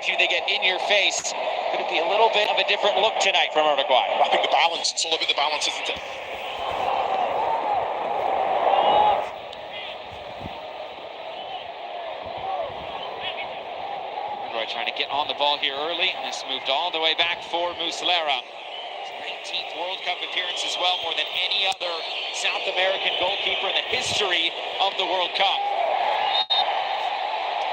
you, they get in your face. Could it be a little bit of a different look tonight from Uruguay? I think the balance, it's all about the balance, isn't it? Uruguay trying to get on the ball here early, and this moved all the way back for Muslera. His 19th World Cup appearance as well, more than any other South American goalkeeper in the history of the World Cup.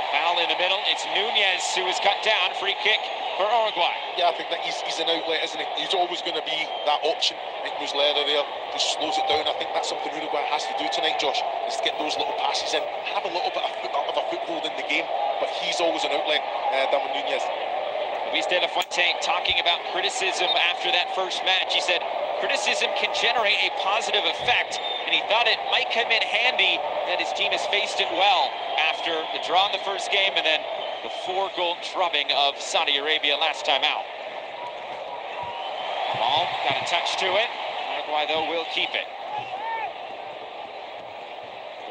Foul in the middle, it's Nunez who is cut down, free kick for Uruguay. Yeah, I think that he's an outlet, isn't he? He's always going to be that option. I think Muslera there just slows it down. I think that's something Uruguay has to do tonight, Josh, is to get those little passes in, have a little bit of a foothold in the game, but he's always an outlet, Darwin Nunez. Luis de la Fuente talking about criticism after that first match. He said, criticism can generate a positive effect, and he thought it might come in handy that his team has faced it well after the draw in the first game and then the 4-goal drubbing of Saudi Arabia last time out. Ball got a touch to it. Uruguay, though, will keep it.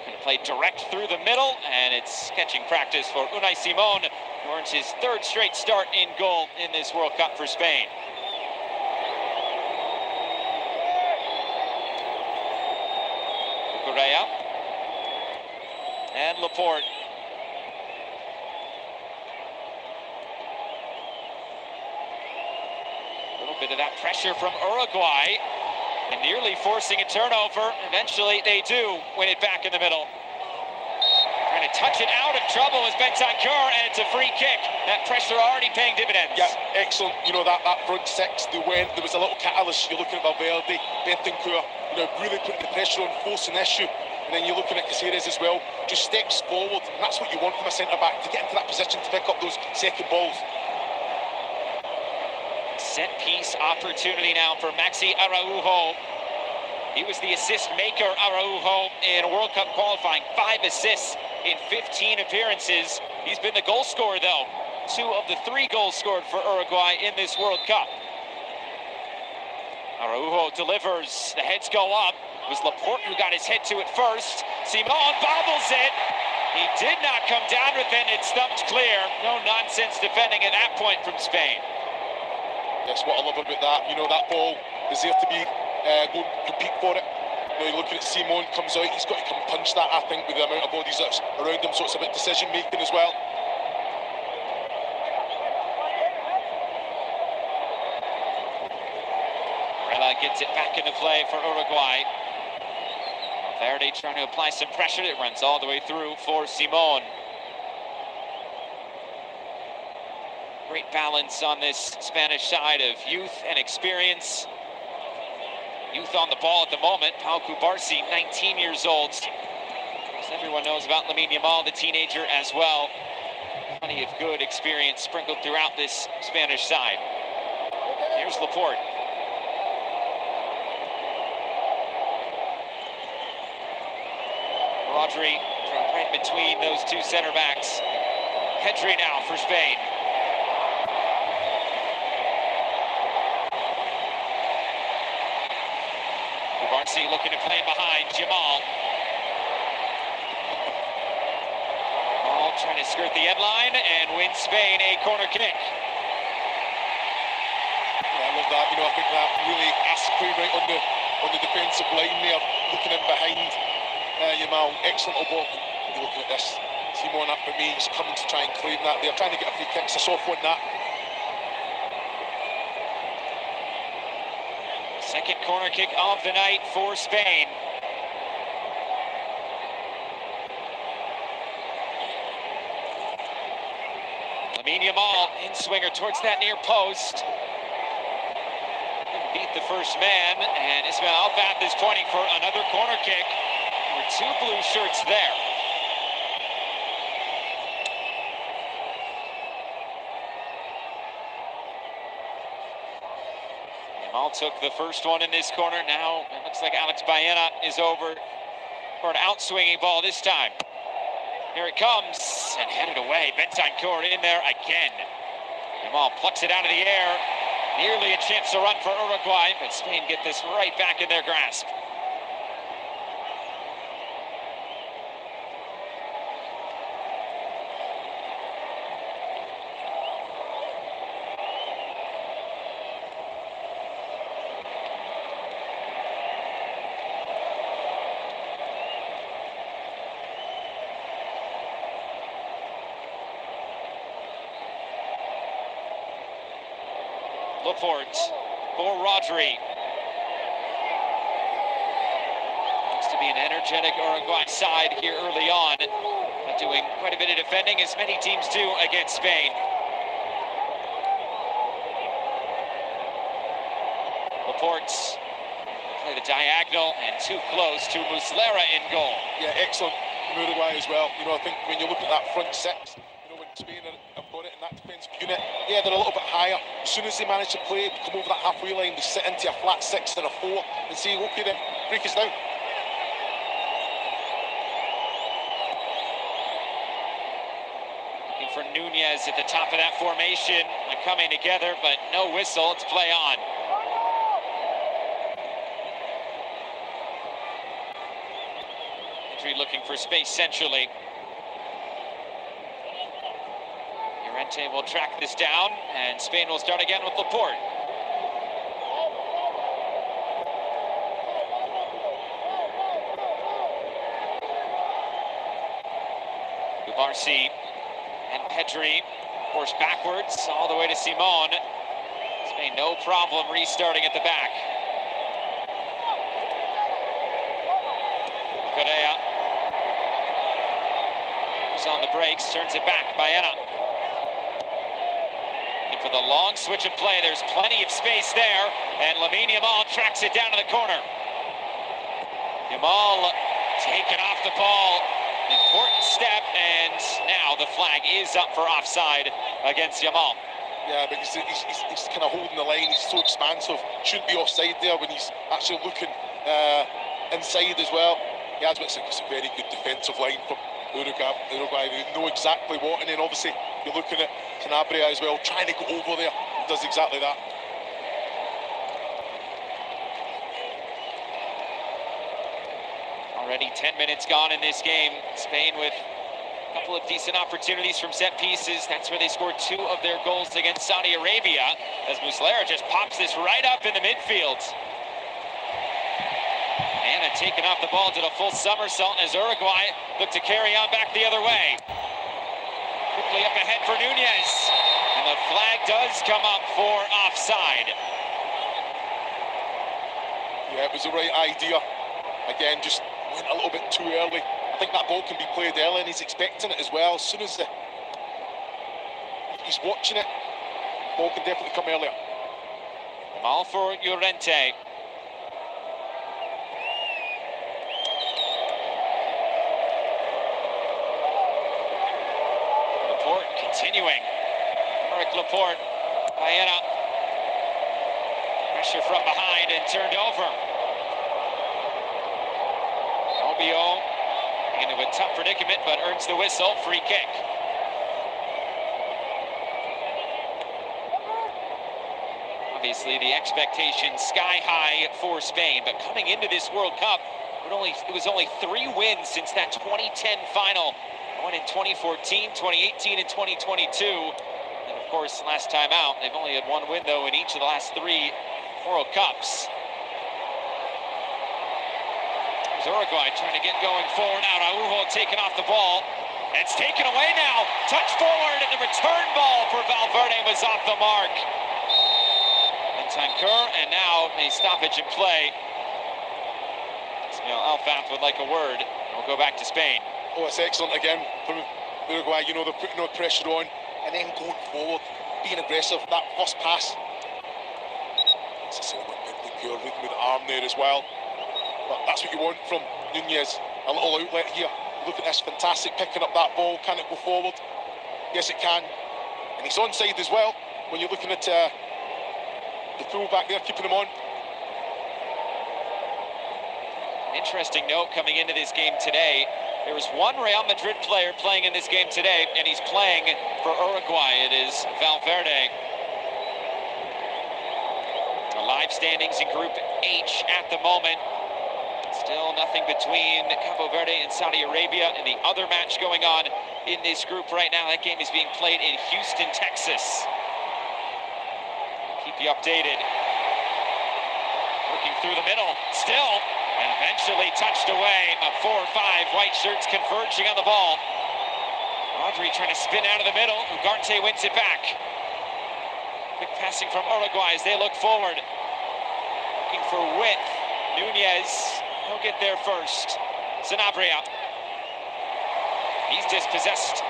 Going to play direct through the middle, and it's catching practice for Unai Simon, who earns his 3rd straight start in goal in this World Cup for Spain. Correa and Laporte. A little bit of that pressure from Uruguay and nearly forcing a turnover. Eventually they do win it back in the middle. Trying to touch it out of trouble is Bentancur, and it's a free kick. That pressure already paying dividends. Yeah, excellent. You know, that front six, there was a little catalyst. You're looking at Valverde, Bentancur, really putting the pressure on, forcing the issue. And then you're looking at Caceres as well, just steps forward. And that's what you want from a centre-back, to get into that position to pick up those second balls. Set-piece opportunity now for Maxi Araujo. He was the assist maker, Araujo, in World Cup qualifying. 5 assists in 15 appearances. He's been the goal scorer, though. 2 of the 3 goals scored for Uruguay in this World Cup. Araujo delivers. The heads go up. It was Laporte who got his head to it first. Simon bobbles it. He did not come down with it. It stumped clear. No nonsense defending at that point from Spain. That's what I love about that. That ball is there to be go compete for it. You're looking at Simon, comes out, he's got to come punch that, I think, with the amount of bodies that's around him, so it's about decision making as well. Rela gets it back into play for Uruguay. Valverde trying to apply some pressure. It runs all the way through for Simon. Great balance on this Spanish side of youth and experience. Youth on the ball at the moment. Pau Cubarsí, 19 years old. As everyone knows about Lamine Yamal, the teenager as well. Plenty of good experience sprinkled throughout this Spanish side. Here's Laporte. Rodri right between those 2 center backs. Pedri now for Spain. Cubarsí looking to play behind Jamal. Ball trying to skirt the end line and win Spain a corner kick. Yeah, I love that. I think that really Aspri right on the defensive line there, looking in behind Yamal. Excellent ball. You're looking at this. Simon up for me. He's coming to try and claim that. They're trying to get a free kick. It's a soft one, that. Second corner kick of the night for Spain. Lamine Yamal in swinger towards that near post. Beat the first man, and Ismail Alfath is pointing for another corner kick. There were 2 blue shirts there. Yamal took the first one in this corner. Now it looks like Alex Baena is over for an outswinging ball this time. Here it comes, and headed away. Bentancur in there again. Yamal plucks it out of the air. Nearly a chance to run for Uruguay, but Spain get this right back in their grasp. Laporte for Rodri. Looks to be an energetic Uruguay side here early on, but doing quite a bit of defending, as many teams do against Spain. Laporte play the diagonal and too close to Muslera in goal. Yeah, excellent from Uruguay as well. You know, I think when you look at that front six, you know, when Spain have got it in that defensive unit, yeah, they're a little bit higher. As soon as they manage to play, come over that halfway line, they sit into a flat six and a four and say, okay then, break us down. Looking for Nunez at the top of that formation, coming together, but no whistle. It's play on. Looking for space centrally. Llorente will track this down, and Spain will start again with Laporte. Barsi and Pedri forced backwards all the way to Simon. Spain no problem restarting at the back. Correa on the brakes, turns it back. Baena. And for the long switch of play, there's plenty of space there, and Lamine Yamal tracks it down to the corner. Yamal taken off the ball. Important step, and now the flag is up for offside against Yamal. Yeah, because he's kind of holding the line. He's so expansive. Shouldn't be offside there when he's actually looking inside as well. Yeah, it's a very good defensive line from Uruguay. They know exactly what, and then obviously you're looking at Sanabria as well, trying to go over there. He does exactly that. Already 10 minutes gone in this game. Spain with a couple of decent opportunities from set pieces. That's where they scored 2 of their goals against Saudi Arabia, as Muslera just pops this right up in the midfield. Anna taking off the ball, did a full somersault as Uruguay looked to carry on back the other way. Quickly up ahead for Nunez. And the flag does come up for offside. Yeah, it was the right idea. Again, just went a little bit too early. I think that ball can be played early, and he's expecting it as well. As soon as he's watching it, the ball can definitely come earlier. Ball for Llorente. Continuing. Laporte. Baena. Pressure from behind and turned over. Obio into a tough predicament, but earns the whistle. Free kick. Obviously, the expectations sky high for Spain, but coming into this World Cup, it was only 3 wins since that 2010 final. One in 2014, 2018, and 2022. And of course, last time out, they've only had 1 win, though, in each of the last 3 World Cups. There's Uruguay trying to get going forward. Araujo taking off the ball. It's taken away now. Touch forward, and the return ball for Valverde was off the mark. Bentancur, and now a stoppage in play. Ismail Alfath would like a word. We'll go back to Spain. Oh, it's excellent again from Uruguay. You know, they're putting no pressure on and then going forward, being aggressive. That first pass, as I said, Bentancur leading with the arm there as well. But that's what you want from Nunez. A little outlet here. Look at this, fantastic picking up that ball. Can it go forward? Yes, it can. And he's onside as well when you're looking at the full-back there, keeping him on. Interesting note coming into this game today. There was 1 Real Madrid player playing in this game today, and he's playing for Uruguay. It is Valverde. The live standings in Group H at the moment. Still nothing between Cabo Verde and Saudi Arabia, and the other match going on in this group right now. That game is being played in Houston, Texas. Keep you updated. Working through the middle, still. And eventually touched away. 4 or 5 white shirts converging on the ball. Rodri trying to spin out of the middle. Ugarte wins it back. Quick passing from Uruguay as they look forward. Looking for width. Nunez, he'll get there first. Sanabria. He's dispossessed.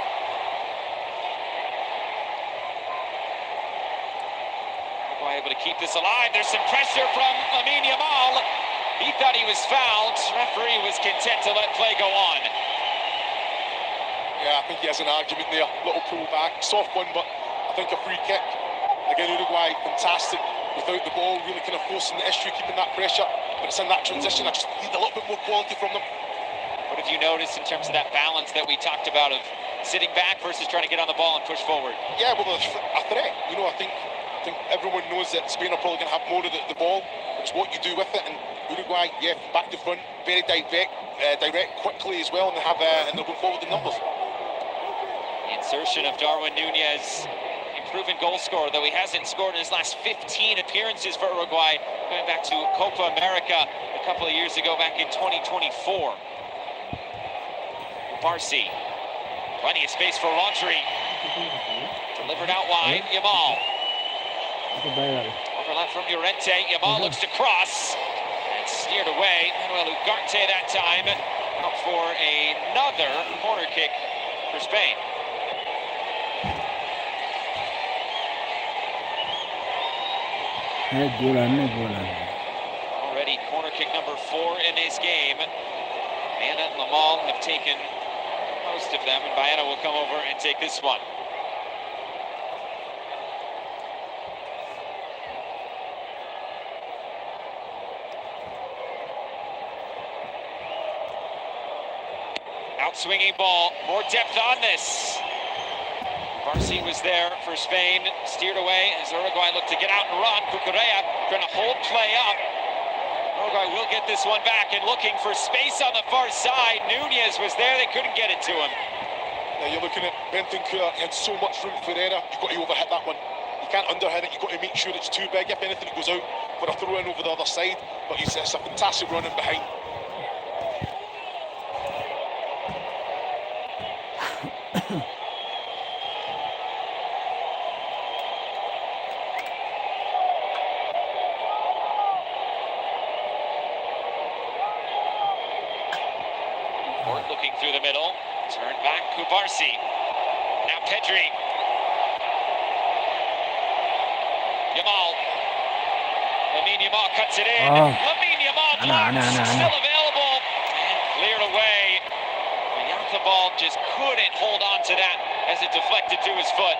Uruguay able to keep this alive. There's some pressure from Lamine Yamal. He thought he was fouled. Referee was content to let play go on. Yeah, I think he has an argument there. Little pull back, soft one, but I think a free kick. Again, Uruguay, fantastic. Without the ball, really kind of forcing the issue, keeping that pressure. But it's in that transition, I just need a little bit more quality from them. What have you noticed in terms of that balance that we talked about of sitting back versus trying to get on the ball and push forward? Yeah, well, a threat. You know, I think everyone knows that Spain are probably going to have more of the ball. It's what you do with it. And Uruguay, yeah, from back to front, very direct quickly as well, and they'll go forward in numbers. The insertion of Darwin Nunez, proven goal scorer, though he hasn't scored in his last 15 appearances for Uruguay, going back to Copa America a couple of years ago, back in 2024. Barsi, plenty of space for Rodri. Delivered out wide, Yamal. Overlap from Llorente, Yamal looks to cross. And steered away, Manuel Ugarte that time. Out for another corner kick for Spain. Already corner kick number 4 in this game. Mana and Lamal have taken most of them, and Baena will come over and take this one. Out-swinging ball, more depth on this. Barsi was there for Spain, steered away as Uruguay looked to get out and run. Cucurella trying to hold play up. Uruguay will get this one back and looking for space on the far side. Nunez was there, they couldn't get it to him. Now you're looking at Bentancur, he had so much room for error. You've got to overhit that one. You can't underhit it, you've got to make sure it's too big. If anything, it goes out for a throw in over the other side. But it's a fantastic run in behind. Looking through the middle, turn back, Kubarsi. Now Pedri. Yamal. Lamine Yamal cuts it in. Lamine Yamal still available and cleared away. Ball just couldn't hold on to that as it deflected to his foot.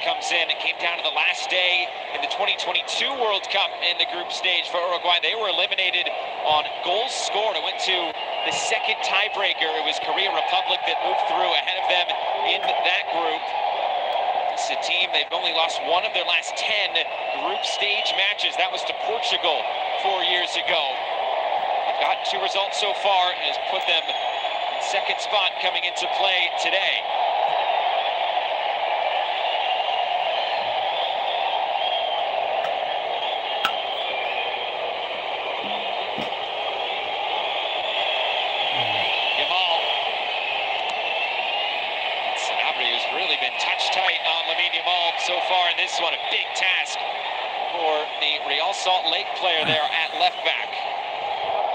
Comes in. It came down to the last day in the 2022 World Cup in the group stage for Uruguay. They were eliminated on goals scored. It went to the second tiebreaker. It was Korea Republic that moved through ahead of them in that group. It's a team, they've only lost one of their last 10 group stage matches. That was to Portugal 4 years ago. They've got 2 results so far and has put them in second spot coming into play today. So far in this one, a big task for the Real Salt Lake player there at left back.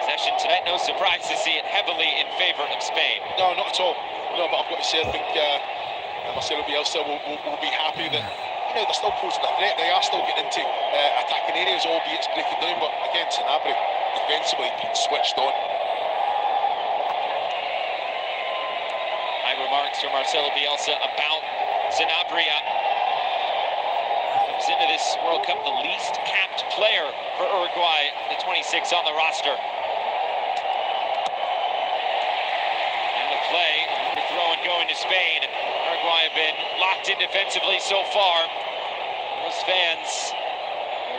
Possession tonight, no surprise to see it heavily in favor of Spain. No, not at all. No, but I've got to say, I think Marcelo Bielsa will be happy that they're still posing a threat. They are still getting into attacking areas, albeit it's breaking down. But again, Sanabria defensively being switched on. High remarks from Marcelo Bielsa about Sanabria. Into this World Cup, the least capped player for Uruguay, the 26 on the roster. And the play, the throw and going to Spain. Uruguay have been locked in defensively so far. Those fans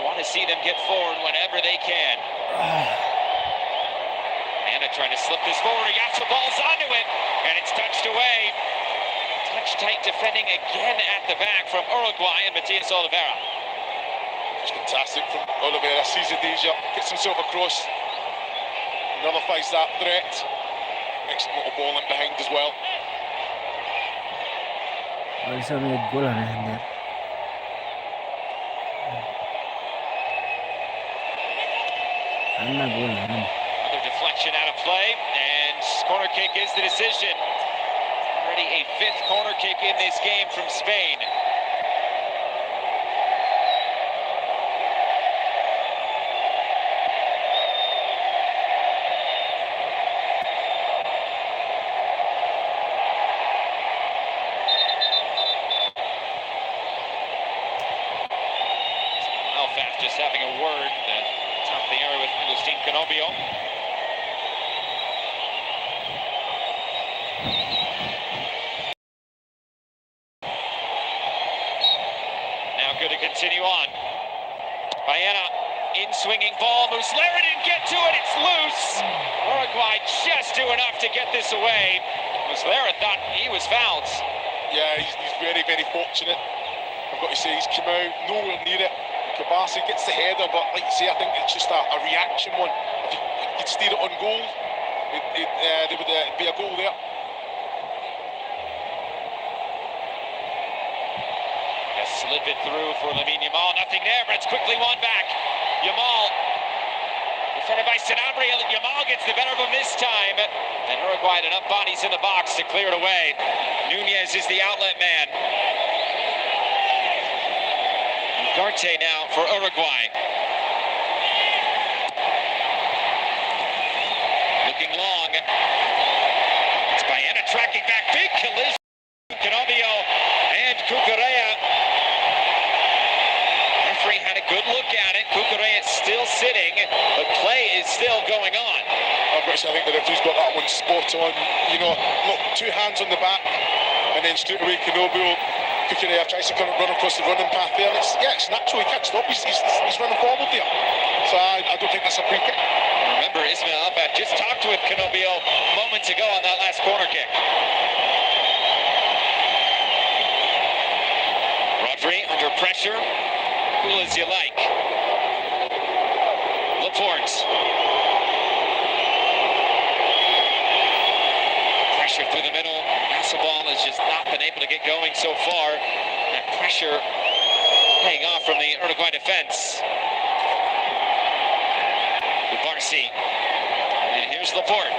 want to see them get forward whenever they can. Anna trying to slip this forward. Yasa ball's onto it, and it's touched away. Touch-tight defending again at the back from Uruguay and Matias Oliveira. It's fantastic from Oliveira. Sees a danger, gets himself across. Nullifies that threat. Excellent little ball in behind as well. Also made goal on hand there. Anna goal on. Another deflection out of play, and corner kick is the decision. Already a 5th corner kick in this game from Spain. Just having a word at the top of the area with Agustin Canobio. Now good to continue on. Baena in swinging ball. Muslera didn't get to it. It's loose. Uruguay just do enough to get this away. Muslera thought he was fouled. Yeah, he's very, very fortunate. I've got to say, he's come out nowhere near it. Kabasi gets the header, but like you say, I think it's just a reaction one. If he'd steer it on goal, there would be a goal there. A slip it through for Lamine Yamal. Nothing there, but it's quickly won back. Yamal, defended by Sanabria. Yamal gets the better of him this time. And Uruguay had enough bodies in the box to clear it away. Nunez is the outlet man. Ugarte now for Uruguay. Looking long. It's Baena tracking back. Big collision. Canobio and Cucurella. Referee had a good look at it. Cucurella is still sitting, but play is still going on. I've got to say, I think the referee's got that one spot on. You know, look, 2 hands on the back, and then straight away Canobio. Cucurella tries to run across the running path there. And it's natural. He can't stop. He's running forward there. So I don't think that's a free kick. Remember, Ismail Abad just talked with Canobio moments ago on that last corner kick. Rodri under pressure. Cool as you like. Laporte. Pressure through the middle. Ball has just not been able to get going so far. That pressure paying off from the Uruguay defense. Barsi. And here's Laporte.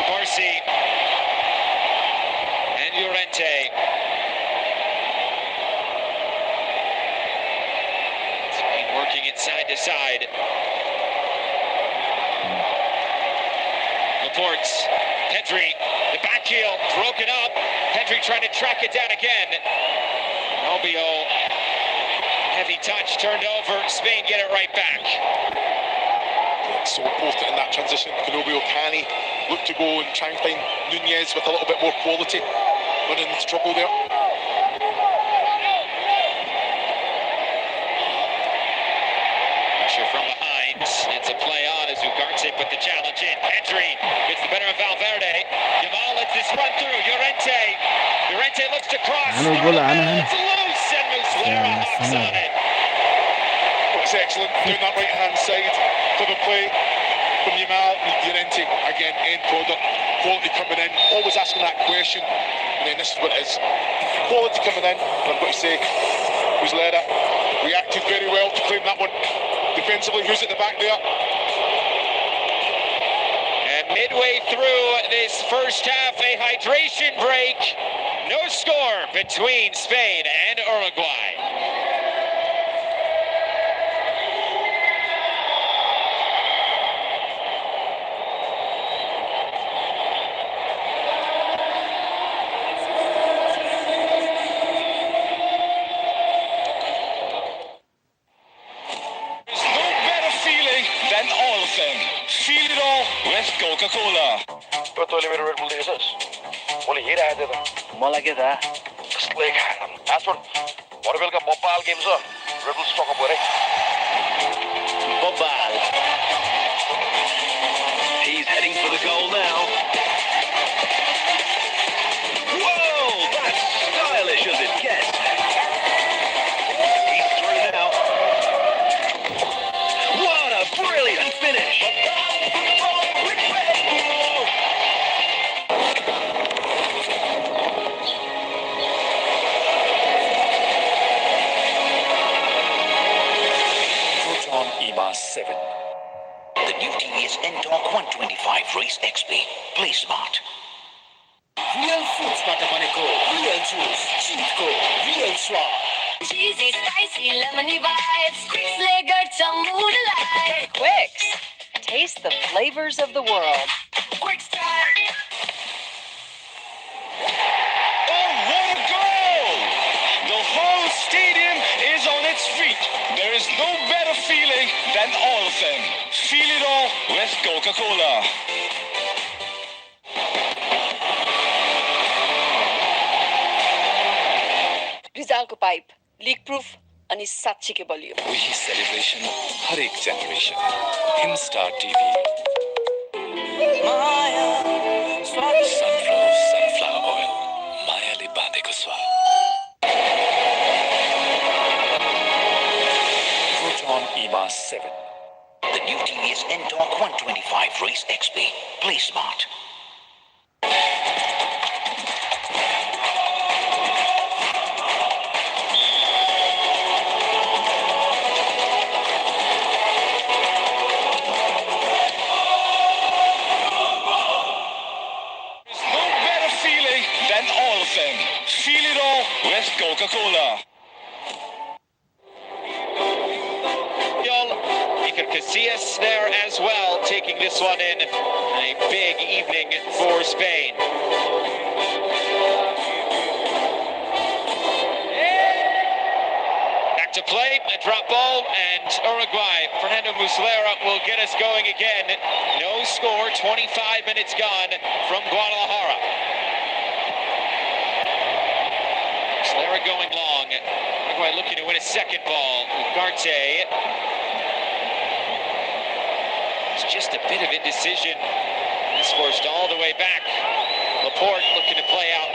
Barsi. Llorente. Spain working it side to side. Laporte. Pedri. The back heel broken up. Pedri trying to track it down again. Robio. Heavy touch turned over. Spain get it right back. It's so important in that transition. Canobio, can he look to go and try and find Nunez with a little bit more quality? Running into trouble there. Pressure from behind. It's a play on as Ugarte put the challenge in. Pedri gets the better of Valverde. Yamal lets this run through. Llorente looks to cross. It's loose and Muslera hops on it. It's excellent. Doing that right hand side for the play from Yamal and Llorente. Again, end product. Quality coming in. Always asking that question. And then this is what it is. Quality coming in. And I've got to say, Muslera reacted very well to claim that one. Defensively, who's at the back there? And midway through this first half, a hydration break. No score between Spain and Uruguay. Feel it all with Coca-Cola. Betul lebih Red Bull Jesus. Boleh hira ada tu. Mola kita. Keslek. Asur. Morbel ka mobile games ah. Red Bull stock boleh. Bobal. He's heading for the goal now. Proton EMA 7. The new TVS N-Torque 125 Race XP. Play smart. Real fruits Patamonaco, real juice, cheat code, real swag. Cheesy, spicy, lemony vibes. Quicks lager to mood alive. Quicks. Taste the flavors of the world. Quicks time. Oh, what a goal! The whole stadium is on its feet. There is no better feeling than all of them. Feel it all with Coca-Cola. रिजालको pipe leak proof अनि 700 के बलियो वही celebration हर एक generation Himstar TV sunflower oil मायाले बाँधेको स्वाद Proton EMA 7. The new TVS N-Torque 125 Race XP. Play smart. No better feeling than all of them. Feel it all with Coca-Cola. Iker Casillas there as well, taking this one in. A big evening for Spain. Back to play, a drop ball, and Uruguay. Fernando Muslera will get us going again. No score, 25 minutes gone from Guadalajara. Muslera going long. Uruguay looking to win a second ball. Ugarte. It's just a bit of indecision. He's forced all the way back. Laporte looking to play out.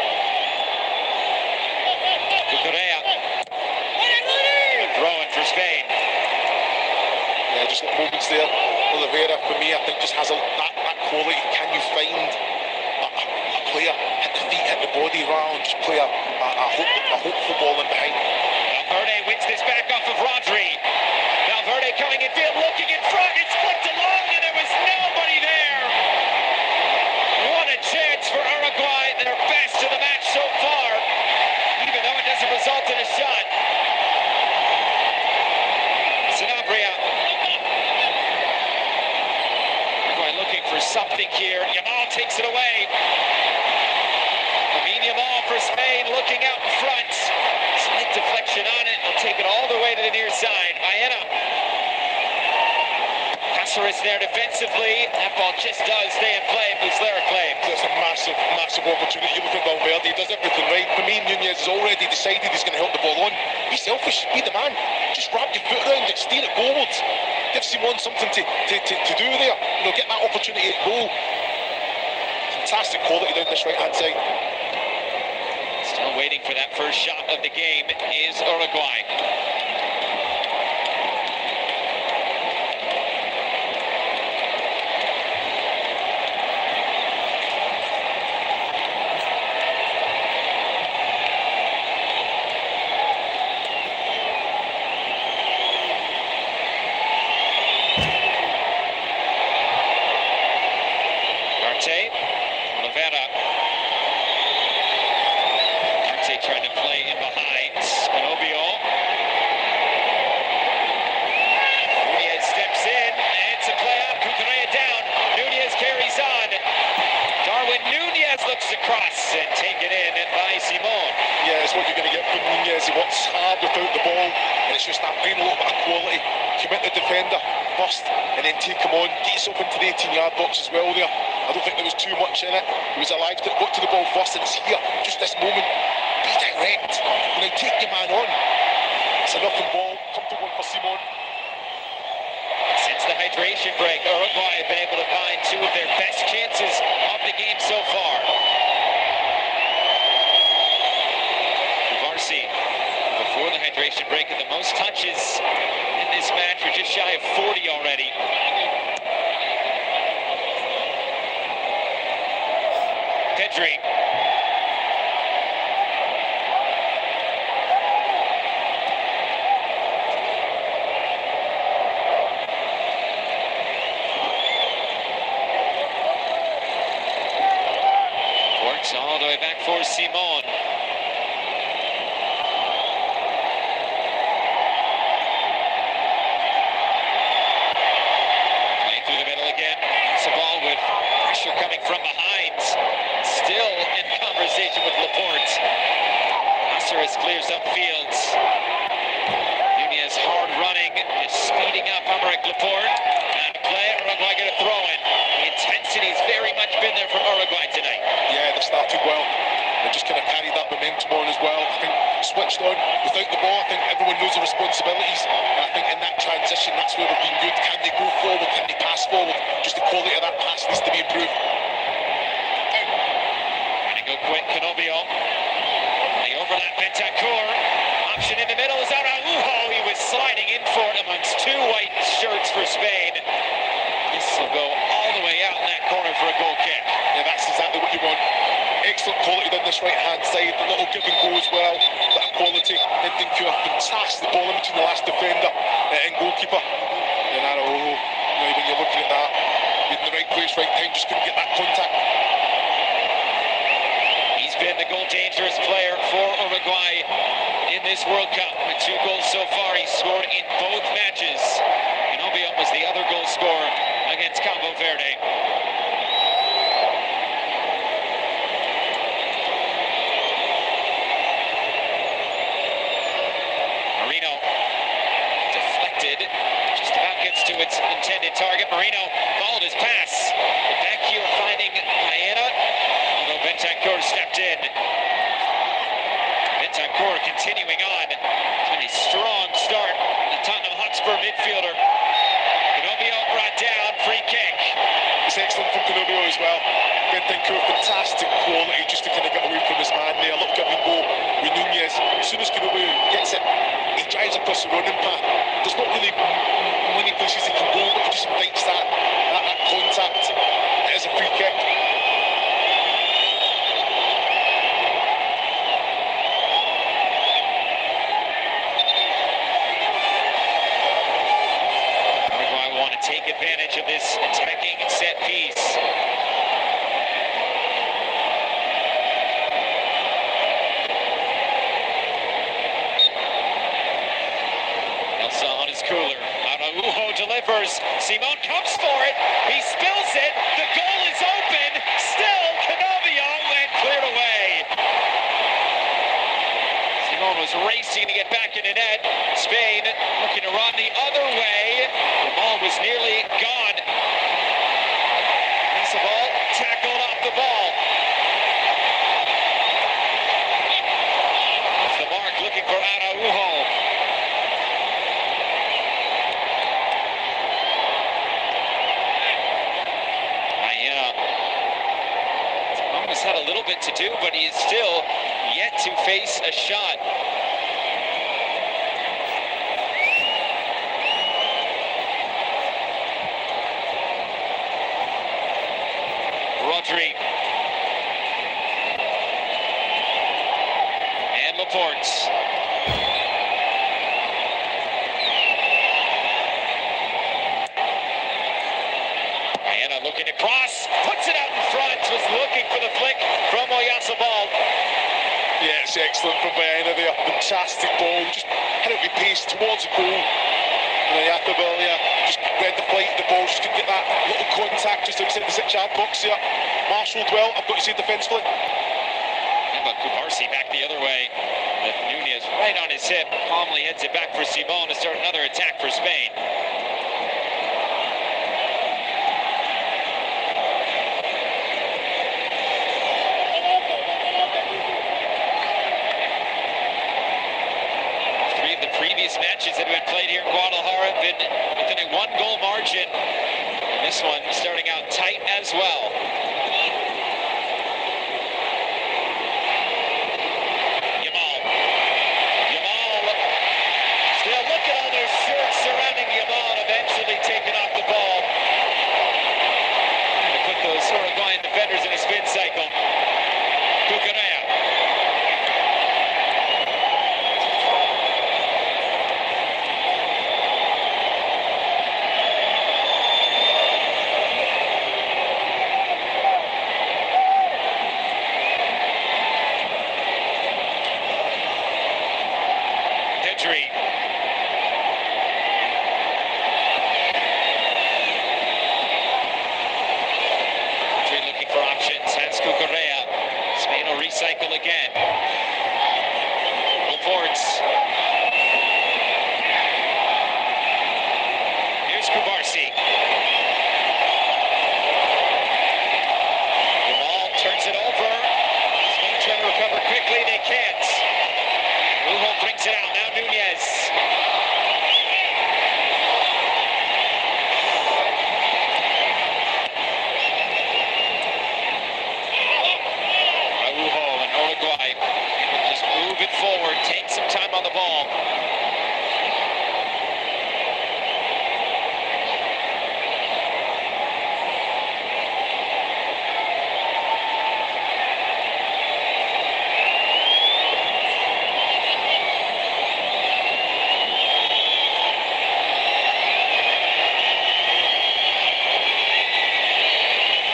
Cucurella. Throwing for Spain. Yeah, just moments there. Oliveira, for me, I think just has that quality. Can you find a player, hit the feet, hit the body round, just play a hopeful ball in behind? Valverde wins this back off of Rodri. Valverde coming in field, looking in front. It's flipped along, and there was nobody there. What a chance for Uruguay. Their best of the match so far, even though it doesn't result in a shot. Sanabria. Uruguay looking for something here. Yamal takes it away. Yamal for Spain, looking out in front. Slight deflection on it. They'll take it all the way to the near side. Baena. Cáceres there defensively. That ball just does stay in play. Muslera claims. It's a massive opportunity. You look at Valverde, he does everything right. For me, Nunez has already decided he's going to help the ball on. Be selfish, be the man. Just wrap your foot around it, steer it goalwards. Give Simon something to do there. You know, get that opportunity at goal. Fantastic quality down this right-hand side. Still waiting for that first shot of the game is Uruguay. Ugarte, Oliveira. Ugarte trying to play in behind. Canobio. Nunez steps in. It's a play out. Cucurella down. Nunez carries on. Darwin Nunez looks across and taken in by Simon. Yeah, it's what you're going to get from Nunez. He works hard without the ball, and it's just that plain little bit of quality. Commit the defender first, and then take him on. Get yourself into the 18-yard box as well there. I don't think there was too much in it. He was alive to got to the ball first, and it's here. Just this moment. Be direct. You know, take your man on. It's a knocking ball. Comfortable one for Simon. Since the hydration break, Uruguay have been able to find two of their best chances of the game so far. Varsi, before the hydration break, had the most touches in this match. We're just shy of 40 already. stream. Works all the way back for Simon. Playing through the middle again. It's a ball with pressure coming from behind. Still in conversation with Laporte. Aceres clears upfield. Nunez hard running, is speeding up Aymeric Laporte. And a play, Uruguay get a throw in. The intensity has very much been there from Uruguay tonight. Yeah, they've started well. They just kind of carried that momentum on as well. I think switched on without the ball. I think everyone knows the responsibilities. And I think in that transition, that's where they've been good. Can they go forward? Can they pass forward? Just the quality of that pass needs to be improved. Trying to go quick, Canobio. The overlap, Bentancur. Option in the middle is Araujo. He was sliding in for it amongst two white shirts for Spain. This will go all the way out in that corner for a goal kick. Yeah, that's exactly what you want. Excellent quality down this right-hand side. A little give and go as well. That quality. Bentancur, fantastic ball in between the last defender and goalkeeper. And Araujo, when you're looking at that, in the right place, right time, just couldn't get that contact. He's been the goal dangerous player for Uruguay in this World Cup. With 2 goals so far, he scored in both matches. Canobio was the other goal scorer against Cabo Verde. Marino deflected, just about gets to its intended target. Marino followed his pass. Back here finding Paena, although Bentancur stepped in. Bentancur continuing on. And a strong start. The Tottenham Hotspur midfielder. Canobio brought down, free kick. It's excellent from Canobio as well. Bentancur, fantastic quality just to kind of get away from his man there. A little give and go with Nunez. As soon as Canobio gets it, he drives across the running path. There's not really many places he can go, but he just invites that contact. It is a free kick. Uruguay want to take advantage of this attacking set piece. On his cooler. Araujo delivers. Simon comes for it. He spills it. The goal is open. Still Canobio and cleared away. Simon was racing to get back in the net. Spain looking to run the other way. The ball was nearly gone. Piece of ball tackled off the ball. Off the mark looking for Araujo. Had a little bit to do, but he is still yet to face a shot. Rodri and Laporte. Looking to cross, puts it out in front, was looking for the flick from Oyarzabal. Yeah, it's excellent from Baena there. Fantastic ball, just had it with pace towards the goal. And Oyarzabal, just read the flight of the ball, just couldn't get that little contact just outside the 6-yard box here. Marshalled well, I've got to say defensively. How about Kubarsi back the other way with Nunez right on his hip, calmly heads it back for Simon to start another attack for Spain. Matches that have been played here in Guadalajara have been within a 1-goal margin. And this one starting out tight as well. Yamal still look at all those shirts surrounding Yamal, eventually taking off the ball. Trying to put those Uruguayan defenders in a spin cycle. cycle again. Laporte. Here's Kubarsi. Jamal turns it over. Spain trying to recover quickly. They can't. Uruguay brings it out. Now Nunez. Uruguay just move it forward, take some time on the ball.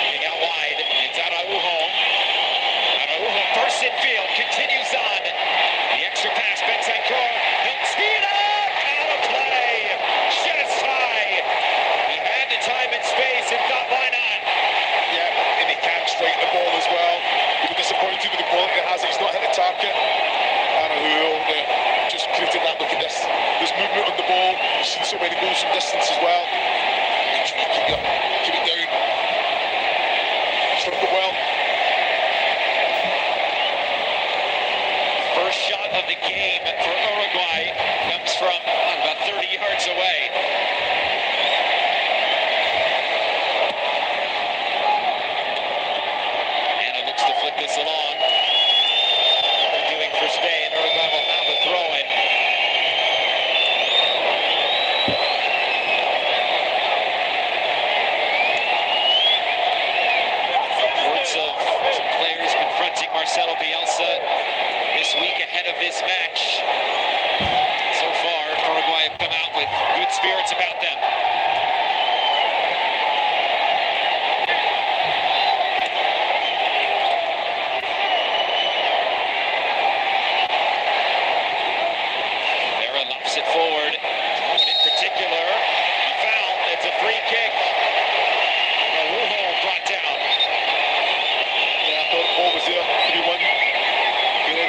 Getting out wide, it's Araujo. First in field, continues on. The extra pass, Bentancur. He'll tee it up! Out of play! Just high! He had the time and space and thought, why not? Yeah, and he can't strike the ball as well. He'll be disappointed with the quality it has. He's not hit the target. Araujo just created that. Look at this. There's movement on the ball. You've seen so many goals from distance as well. Make sure you keep it down. Struck it well. First shot of the game for Uruguay comes from about 30 yards away. And it looks to flip this along. They're doing for Spain. Uruguay will have a throw-in. Reports of some players confronting Marcelo Bielsa this week ahead of this match. So far, Uruguay have come out with good spirits about them. Vera lofts it forward. Oh, and in particular, a foul. It's a free kick. Araujo brought down. Yeah, I thought the ball was there. 3-1.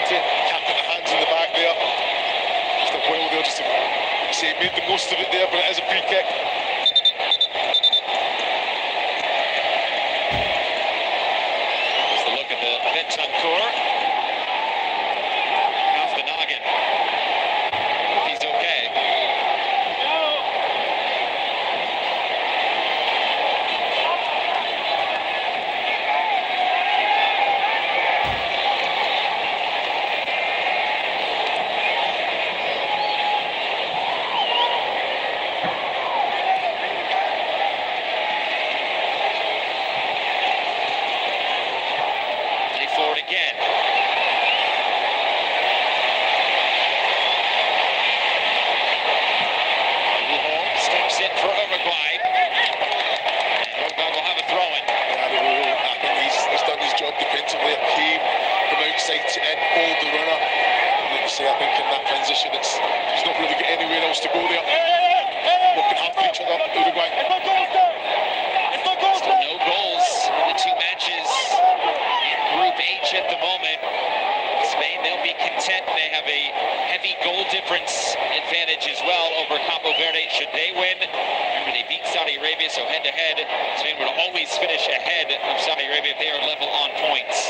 Tapping the hands in the back there. Just a well there, just to say he made the most of it there, but it is a free kick. Just a look at the Bentancur. Off the noggin. If he's okay. Forward again. Araujo steps in for Uruguay. And Uruguay will have a throw-in. Araujo, I think he's done his job defensively. It came from outside to in, pulled the runner. And like you say, I think in that transition, he's not really got anywhere else to go there. Working hard for each other, Uruguay. Still no goals in the two matches in Group H at the moment. Spain, they'll be content. They have a heavy goal difference advantage as well over Cabo Verde should they win. Remember, they beat Saudi Arabia, so head-to-head, Spain would always finish ahead of Saudi Arabia if they are level on points.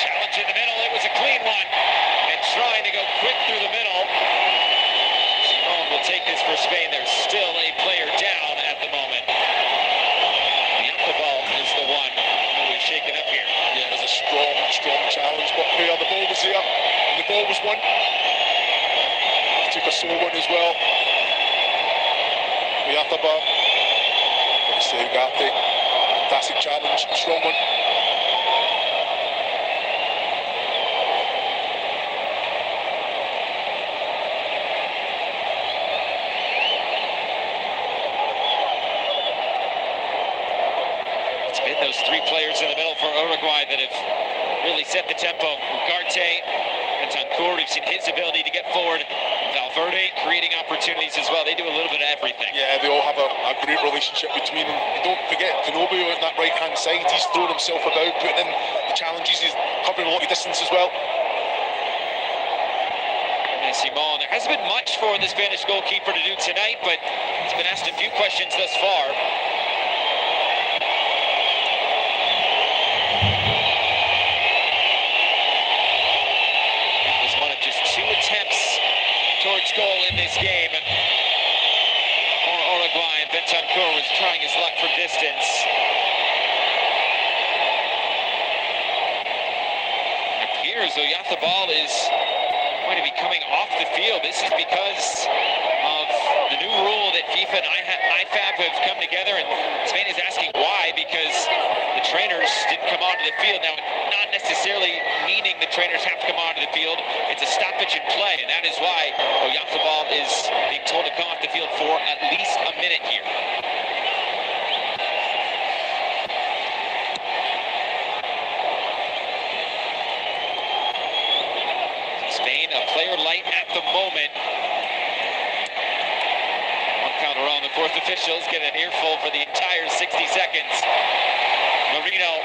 Challenge in the middle. It was a clean one. And trying to go quick through the middle. Simone will take this for Spain. There's still a player down at the moment. Ball is the one who is shaken up here. Yeah, it was a strong challenge, but the ball was there, and the ball was won. He took a sore one as well. Uyataba, Ugarte, fantastic challenge, strong one. Those three players in the middle for Uruguay that have really set the tempo. Ugarte, Bentancur, we've seen his ability to get forward. Valverde creating opportunities as well. They do a little bit of everything. Yeah, they all have a great relationship between them. Don't forget Kenobi on that right-hand side. He's throwing himself about, putting in the challenges. He's covering a lot of distance as well. Simon, there hasn't been much for the Spanish goalkeeper to do tonight, but he's been asked a few questions thus far. It was one of just 2 attempts towards goal in this game for Uruguay, and Bentancur was trying his luck from distance. It appears Oyarzabal is going to be coming off the field. This is because of the new rule that FIFA and IFAB have come together, and Spain is asking why, because the trainers didn't come onto the field. Now, not necessarily meaning the trainers have to come onto the field. It's a stoppage in play, and that is why Oyarzabal is being told to come off the field for at least a minute here. Spain, a player light at the moment. One counter on. The fourth officials get an earful for the entire 60 seconds. Marino.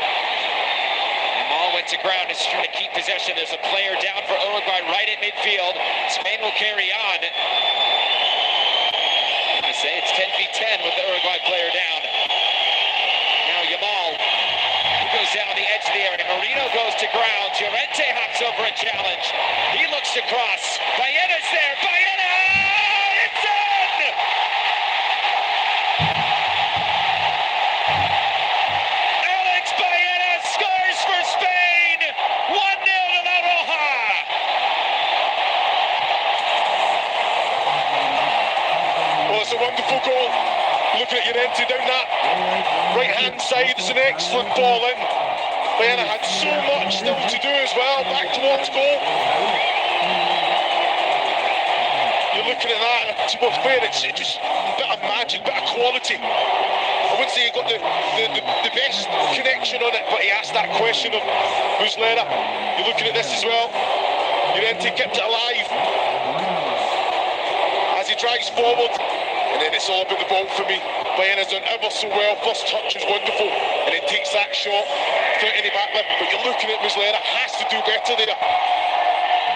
Yamal went to ground, is trying to keep possession. There's a player down for Uruguay right at midfield. Spain will carry on. I'm going to say it's 10v10 with the Uruguay player down. Now Yamal. He goes down the edge of the area. Marino goes to ground. Llorente hops over a challenge. He looks across. Baena's there. Baena! It's in! Alex Baena scores for Spain. 1-0 to La Roja. Well, it's a wonderful goal. Looking at Llorente down that right-hand side. It's an excellent ball in. Baena had so much still to do as well. Back towards goal. You're looking at that, and to be fair, it's just a bit of magic, a bit of quality. I wouldn't say he got the best connection on it, but he asked that question of Muslera. You're looking at this as well. Llorente kept it alive as he drives forward. And then it's all about the ball for me. Baena's done ever so well. First touch was wonderful. And then takes that shot, 30 in the back left. But you're looking at Muslera, has to do better there.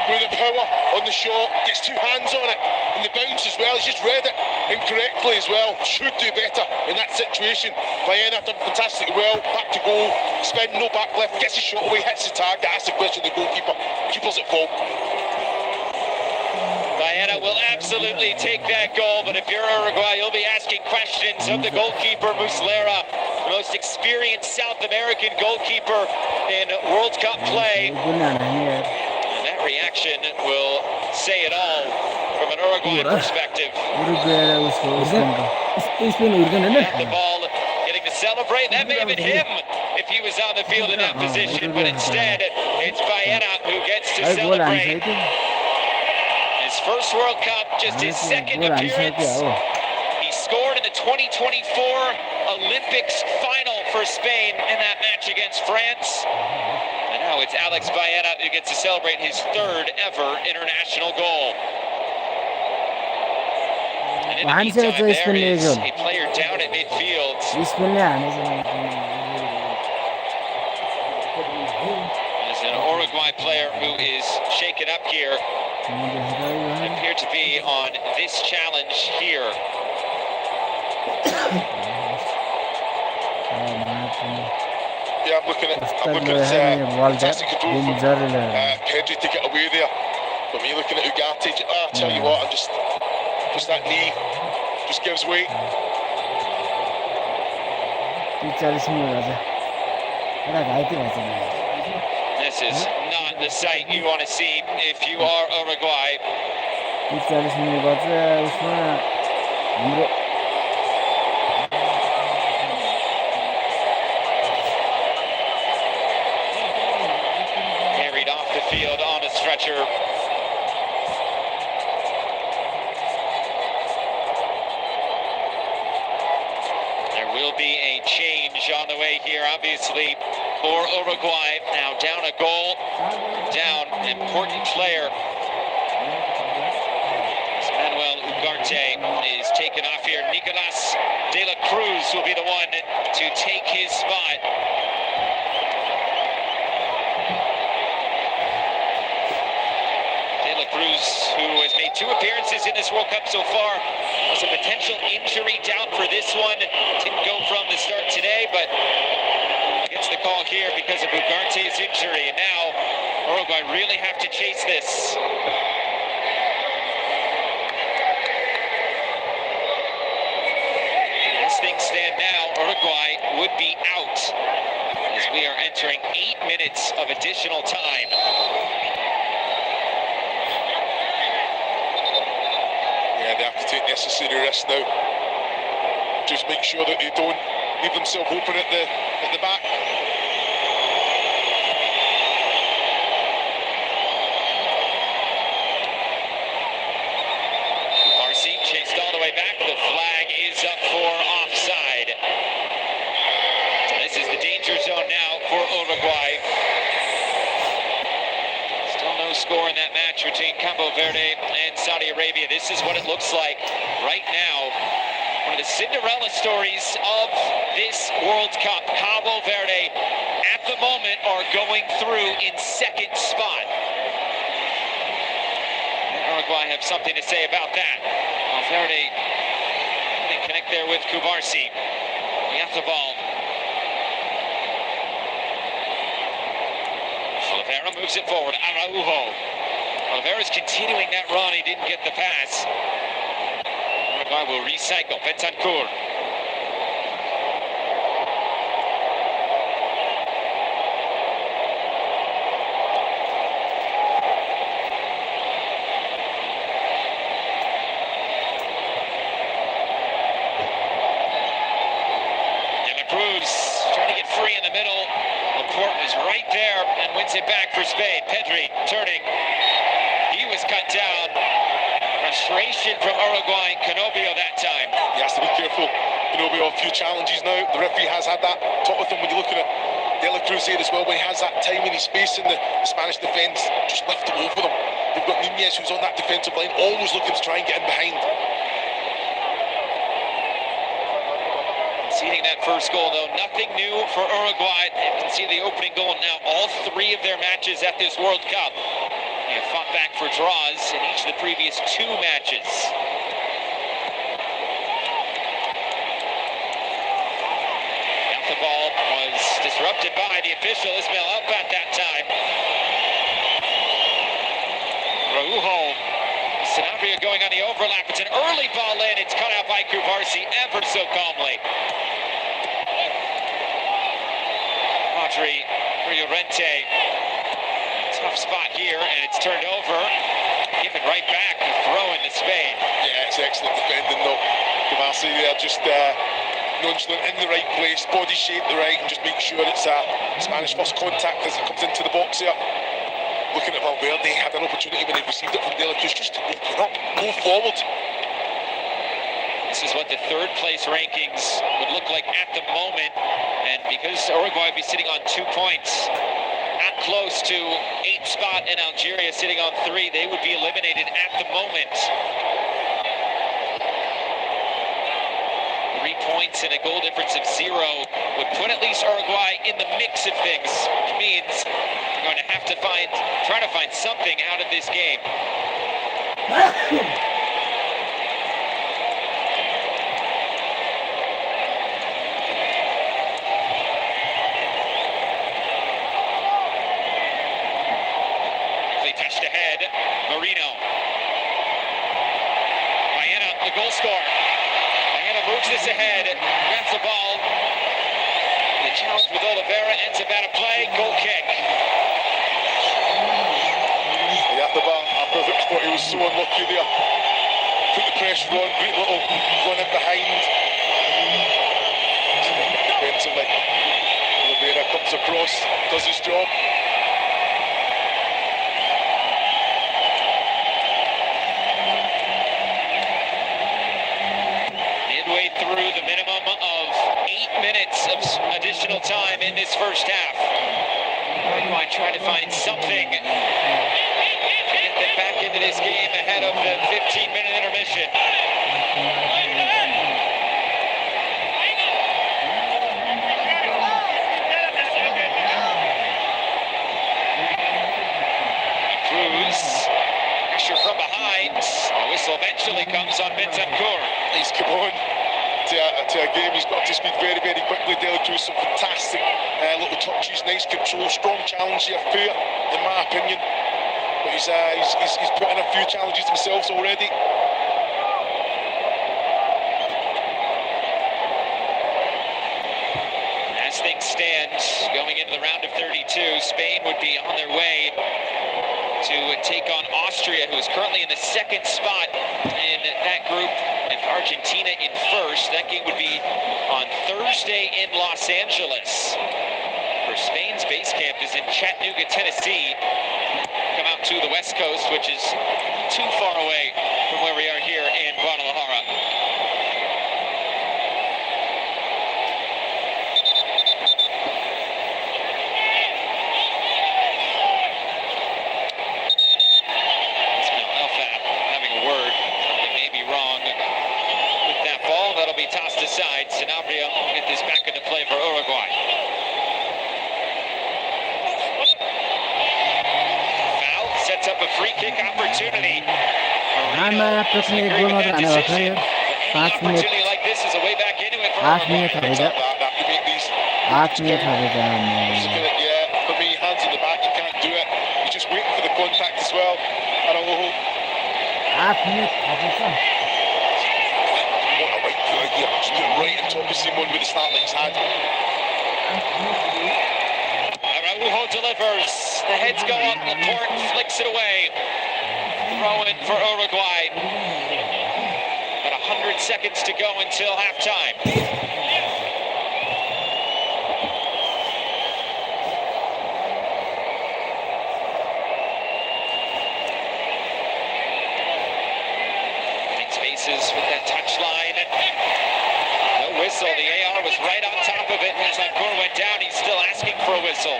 With the power on the shot, gets 2 hands on it. And the bounce as well, he's just read it incorrectly as well. Should do better in that situation. Baena done fantastically well. Back to goal, spin, no back left, gets his shot away, hits the target. That's the question of the goalkeeper. Keeper's at fault. Baena will absolutely take that goal, but if you're Uruguay, you'll be asking questions of the goalkeeper, Muslera, the most experienced South American goalkeeper in World Cup play. And that reaction will say it all from an Uruguayan perspective. The ball getting to celebrate. That may have been him if he was on the field in that position, but instead it's Baena who gets to celebrate. His first World Cup, just his second appearance. He scored in the 2024 Olympics final for Spain in that match against France. And now it's Alex Baena who gets to celebrate his 3rd ever international goal. And in the meantime, there is a player down at midfield. There's an Uruguay player who is shaken up here. Appear to be on this challenge here. Yeah, I'm looking at fantastic control from Pedri to get away there. But me looking at Ugarte, I'll tell you what, just that knee just gives way. This is not the sight you want to see if you are Uruguay. Carried off the field on a stretcher. There will be a change on the way here, obviously, for Uruguay. Now down a goal, down an important player. Verte is taken off here. Nicolas de la Cruz will be the one to take his spot. De la Cruz, who has made 2 appearances in this World Cup so far, was a potential injury doubt for this one. Didn't go from the start today, but gets the call here because of Ugarte's injury. And now Uruguay really have to chase this. As things stand now, Uruguay would be out as we are entering 8 minutes of additional time. Yeah, they have to take necessary risks now. Just make sure that they don't leave themselves open at the back. Barsi chased all the way back. The flag is up for offside. So this is the danger zone now for Uruguay. Still no score in that match between Cabo Verde and Saudi Arabia. This is what it looks like right now. One of the Cinderella stories of this World Cup. Cabo Verde, at the moment, are going through in 2nd spot. And Uruguay have something to say about that. Valverde couldn't connect there with Kubarsi. We got the ball. Oliveira moves it forward. Araujo. Oliveira's continuing that run. He didn't get the pass. Uruguay will recycle. Betancourt. De la Cruz trying to get free in the middle. Laporte is right there and wins it back for Spain. Pedri turning. He was cut down. Frustration from Uruguay. Canobio that time. He has to be careful. Canobio, a few challenges now. The referee has had that top with him. When you're looking at De La Cruz here as well, when he has that time and he's spacing the Spanish defence, just lift it over them. They've got Nunez, who's on that defensive line, always looking to try and get in behind. Conceding that first goal, though, nothing new for Uruguay. You can see the opening goal now. All 3 of their matches at this World Cup, they have fought back for draws in each of the previous 2 matches. Now the ball was disrupted by the official, Ismail Alpat that time. Araujo. Sanabria going on the overlap. It's an early ball in. It's cut out by Kubarsi ever so calmly. Rodri for Llorente. Tough spot here, and it's turned over. Give it right back. The throw in to Spain. Yeah, it's excellent defending though. Kubarsi there just nonchalant in the right place, body shape the right, and just make sure it's Spanish first contact as it comes into the box here. Looking at Valverde, had an opportunity when he received it from De La Cruz just to open up, go forward. This is what the 3rd place rankings would look like at the moment. And because Uruguay would be sitting on 2 points, not close to 8th spot, and Algeria sitting on 3, they would be eliminated at the moment. 3 points and a goal difference of 0 would put at least Uruguay in the mix of things, which means they're going to have to try to find something out of this game. They touched ahead. Marino. Baena, the goal scorer. Baena moves this ahead. Grabs the ball. The challenge with Oliveira ends up out of play. Goal kick. Thought he was so unlucky there. Put the pressure on, great little run in behind. Defensively, Oliveira comes across, does his job. Midway through the minimum of 8 minutes of additional time in this first half. Uruguay trying to find something to get them back into this game ahead of the 15-minute intermission. Bentancur. He's come on to a game. He's got up to speed very, very quickly. Dealt through some fantastic little touches, nice control, strong challenge here, fair in my opinion. But he's put in a few challenges himself already. As things stand, going into the round of 32, Spain would be on their way to take on Austria, who is currently in the second spot in that group, and Argentina in first. That game would be on Thursday in Los Angeles. For Spain's base camp is in Chattanooga, Tennessee. Come out to the West Coast, which is too far away from where we are here in Guadalajara. Aside, Sanabria will get this back into play for Uruguay. Foul sets up a free kick opportunity. Opportunity like this is a way back into it for Uruguay. Yeah, for me, hands in the back, you can't do it. You're just waiting for the contact as well. Right on top of Simon with the start that he's had. Araujo delivers. The heads go up. Laporte flicks it away. Throw in for Uruguay. About 100 seconds to go until halftime. Spaces with that touch line. No whistle. The AR was right on top of it. When Bentancur went down, he's still asking for a whistle.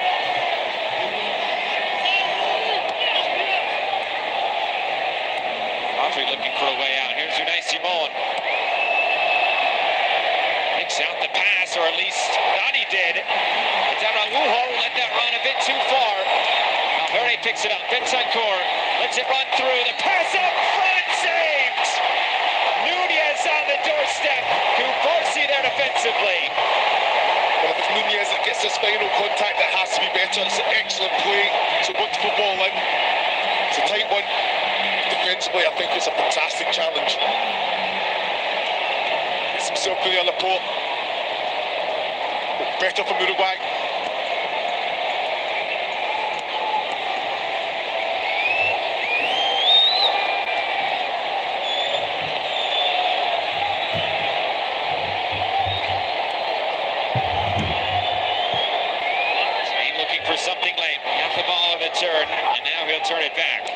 Audrey looking for a way out. Here's Unai Simon. Picks out the pass, or at least thought he did. But Araujo let that run a bit too far. Valverde picks it up. Bentancur lets it run through. The pass out front, saved! Nunez on the doorstep. Kubarsi there defensively. Well, if Nunez gets his final contact, it has to be better. It's an excellent play. It's a wonderful ball in. It's a tight one. Defensively, I think it's a fantastic challenge. Gets himself really on the port. Better from Uruguay. For something late. Got the ball on the turn, and now he'll turn it back.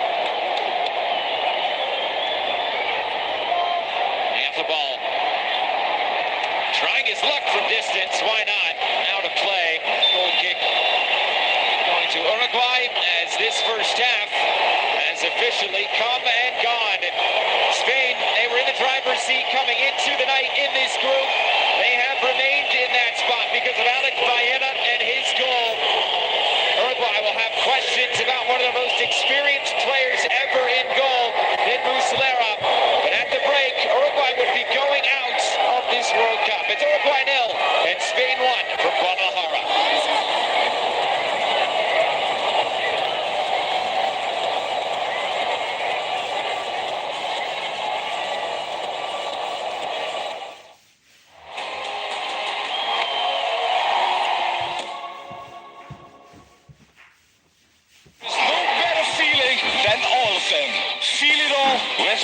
Got the ball. Trying his luck from distance. Why not? Now to play. Goal kick going to Uruguay as this first half has officially come and gone. Spain, they were in the driver's seat coming into the night in this group. They have remained in that spot because of Alex Baena and his goal. Uruguay will have questions about one of the most experienced players ever in goal in Muslera. But at the break, Uruguay would be going out of this World Cup. It's Uruguay 0 and Spain 1 from Guadalajara.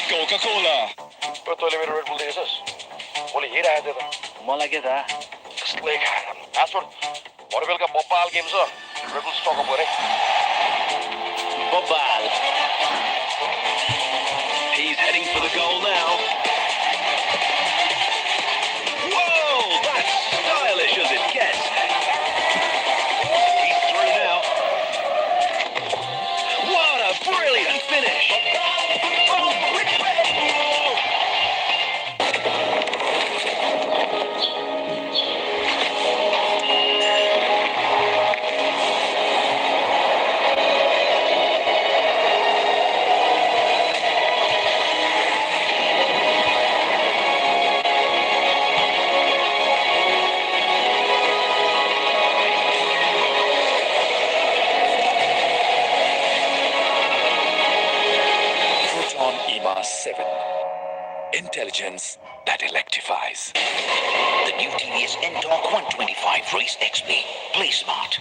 Coca-Cola. Mola keda. Just like that's what will get mobile games are. Red Bull stock up Mobile. He's heading for the goal now. Whoa, that's stylish as it gets. He's through now. What a brilliant finish. that electrifies. The new TVS N-Torque 125 Race XP. Play smart.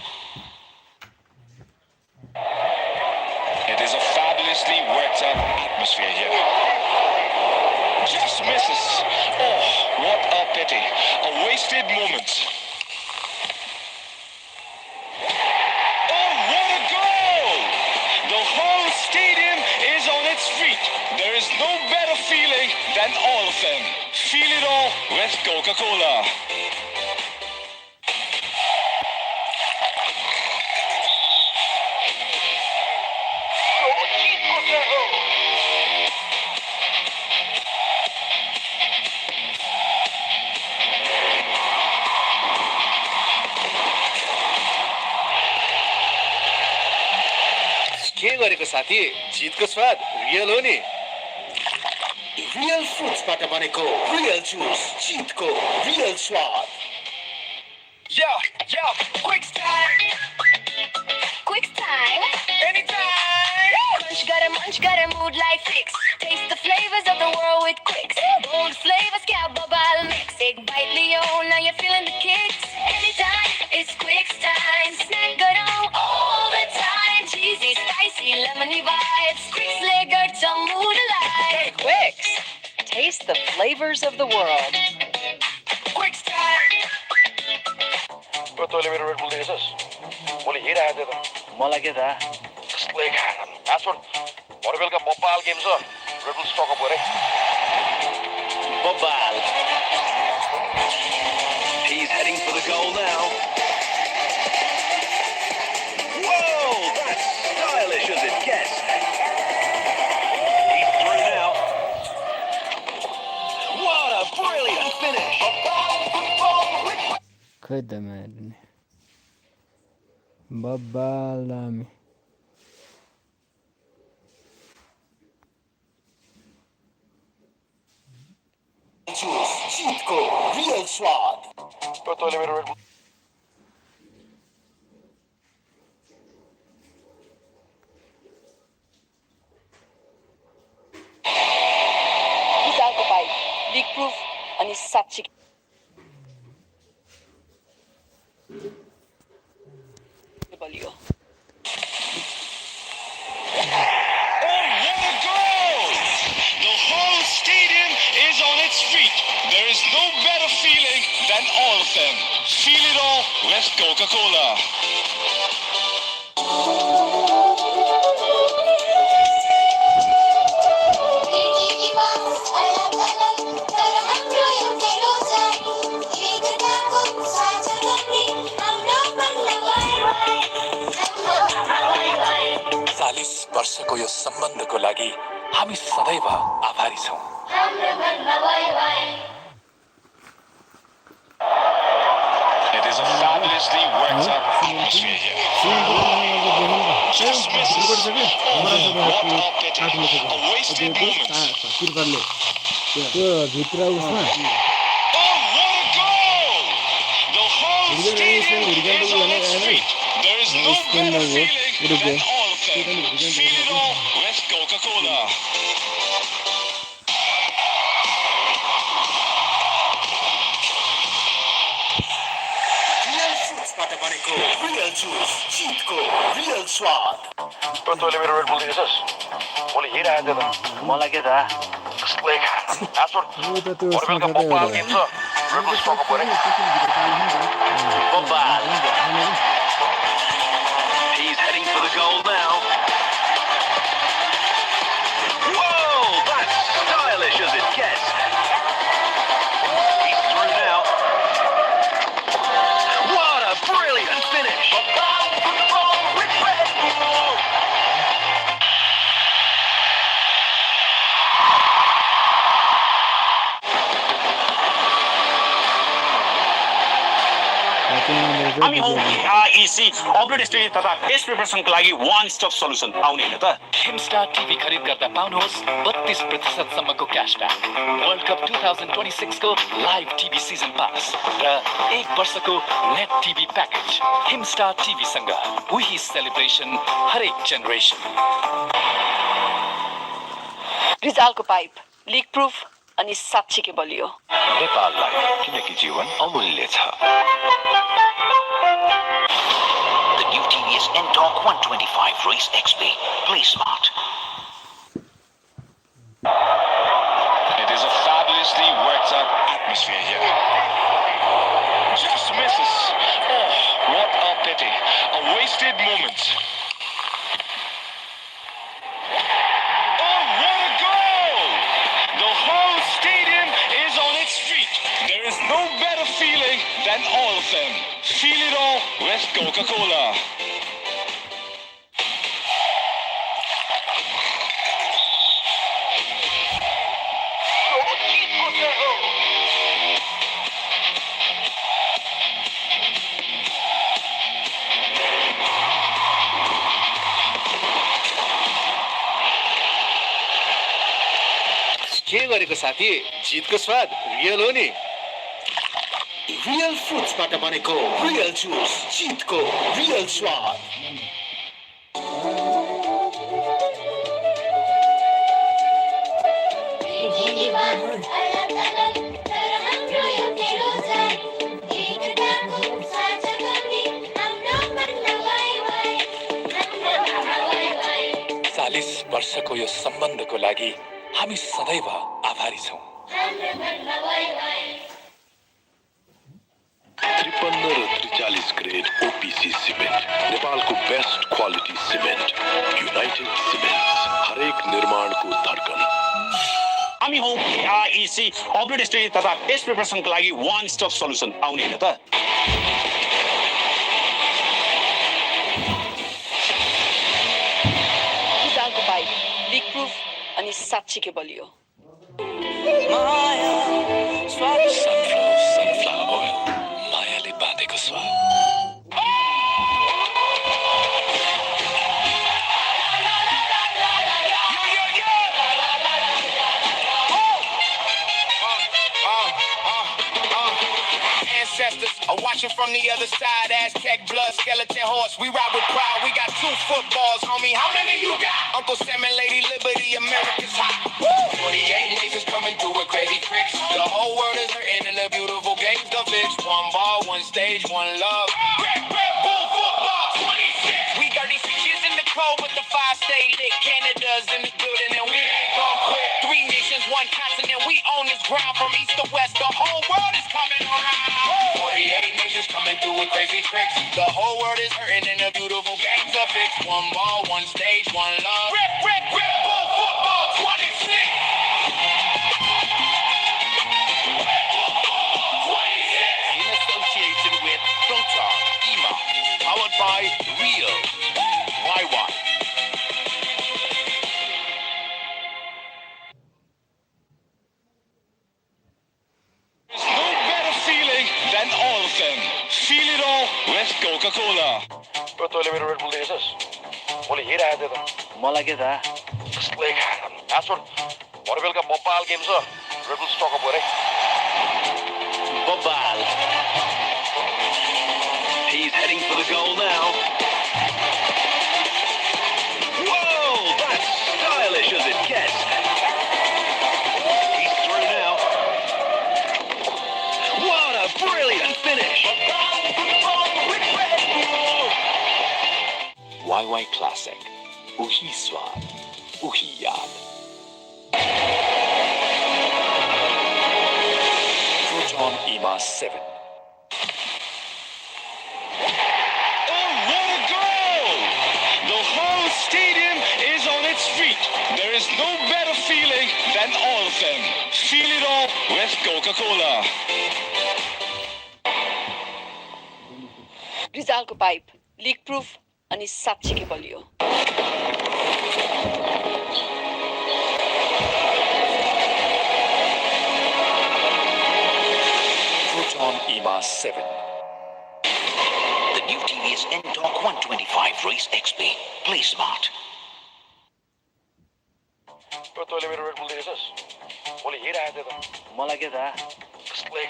It is a fabulously worked up atmosphere here. Just misses. Oh, what a pity. A wasted moment. Oh, what a goal! The whole stadium is on its feet. There is no better feeling than all of them. Feel it all with Coca-Cola. के गरेको साथी जितको स्वाद real हो नि real फ्रुट्सबाट बनेको real juice जितको real स्वाद Quick time. Anytime! Munch, got a mood like fix. Taste the flavors of the world with Quicks. Bold flavors, cow bubble mix. Big bite Leo, now you're feeling the kicks. Anytime, it's Quicks time. Snack good on all the time. Cheesy, spicy, lemony vibes. Quicks, lager, some mood alive. Quicks. Taste the flavors of the world. Quicks time. Bro, तैँले मेरो Red Bull देखेछस्? मैले हेरिरहेको थिएँ त। मलाई के थाहा कसले खाएन? आजकल भरे बेलुका बब्बाल गेम छ। Red Bull स्टक अप गरे। बब्बाल He's heading for the goal now. Whoa, that's stylish as it gets. He's through now. What a brilliant finish. خدمة ببالامي juice जितको रियल स्वाद Bro, तैँले मेरो Red Bull विशालको पाइप लिक प्रुफ अनि साक्षी बलियो Oh, what a goal! The whole stadium is on its feet. There is no better feeling than all of them. Feel it all with Coca-Cola. वर्षको यो सम्बन्धको लागि हामी सदैव आभारी छौं It is a fabulously worked up atmosphere here. Just misses. Oh, what a pity. A wasted moment. भित्र उसमा Oh, what a goal! The whole stadium is on its feet. There is no better feeling than all of them. Feel it all with Coca-Cola. Real फ्रुट्सबाट बनेको real juice जितको real स्वाद Bro, तैँले मेरो Red Bull देखेछस्? मैले हेरिरहेको थिएँ त। मलाई के थाहा कसले खाएन? आजकल भरे बेलुका बब्बाल गेम छ। Red Bull स्टक अप गरे। बब्बाल He's heading for the goal now. Whoa, that's stylish as it gets. He's through now. What a brilliant finish. हामी हौ एसी अपरेट स्टोरी तथा टेस्ट प्रिपरेसनको लागि वान स्टप सल्युसन आउने हो त हिमस्टार टिभी खरिद गर्दा पाउनुहोस् 32% सम्मको क्याशब्याक वर्ल्ड कप 2026 को लाइभ टिभी सिजन पास र 1 वर्षको net TV package Himstar TV सँग उही सेलिब्रेसन हरेक जेनेरेसन रिजालको पाइप लिक प्रुफ अनि साँच्चीकै बलियो। नेपाललाई किनकि जीवन अमूल्य छ। The new TVS N-Torque 125 Race XP. Play smart. It is a fabulously worked up atmosphere here. Just misses. Oh, what a pity. A wasted moment. Oh, what a goal! The whole stadium is on its feet. There is no better feeling than all of them. Feel it all with Coca-Cola. के गरेको साथी जितको स्वाद real हो नि real फ्रुट्सबाट बनेको real juice जितको real स्वाद वर्षको यो सम्बन्धको लागि हामी सदैव आभारी छौं। 53 र 43 ग्रेड ओपीसी सिमेन्ट नेपालको best quality cement United cements हरेक निर्माणको धड्कन। हामी हौ आईसी अपडेट स्टोरी तथा टेस्ट प्रिपरेसनको लागि वान स्टप सल्युसन आउने हैन त। विशालको पाइप लिक प्रुफ अनि साँच्चीकै बलियो। सनफ्लावर ओइल मायाले बाँधेको स्वाद। Ancestors are watching from the other side. Aztec blood, skeleton horse. We ride with pride. We got 2 footballs, homie. How many you got? Uncle Sam and Lady Liberty, America's hot. 48 nations coming through with crazy tricks. The whole world is hurting in the beautiful games to fix. 1 ball, 1 stage, 1 love. Red Bull football 26. We 36 years in the cold, but the 5 stay lit. Canada's in the building and we ain't gon' quit. 3 nations, 1 continent. We own this ground from east to west. The whole world is coming around. 48 nations coming through with crazy tricks. The whole world is hurting in a beautiful game to fix. 1 ball, 1 stage, 1 love. Red Bull football 26. In association with Proton, EMA, powered by Real YY. Feel it all with Coca-Cola. Pero तैँले मेरो red bull देखेछस्? मैले हेरिरहेको थिएँ त। मलाई के थाहा? कस्तै आसुर भरे बेलुका बब्बाल गेम छ। रेड बुल स्टक अप गरे। Bobal. He's heading for the goal now. Whoa, that's stylish as it gets. He's through now. What a brilliant finish. YY Classic. Uhi Swad. Uhi Yad. Proton EMA 7. Oh, what a goal! The whole stadium is on its feet. There is no better feeling than all of them. Feel it all with Coca-Cola. रिजालको pipe leak proof अनि साँच्चीकै बलियो। Proton EMA 7. The new TVS N-Torque 125 Race XP. Play smart. Pero तैँले मेरो red bull देखेछस्? मैले हेरिरहेको थिएँ त। मलाई के थाहा? कस्तै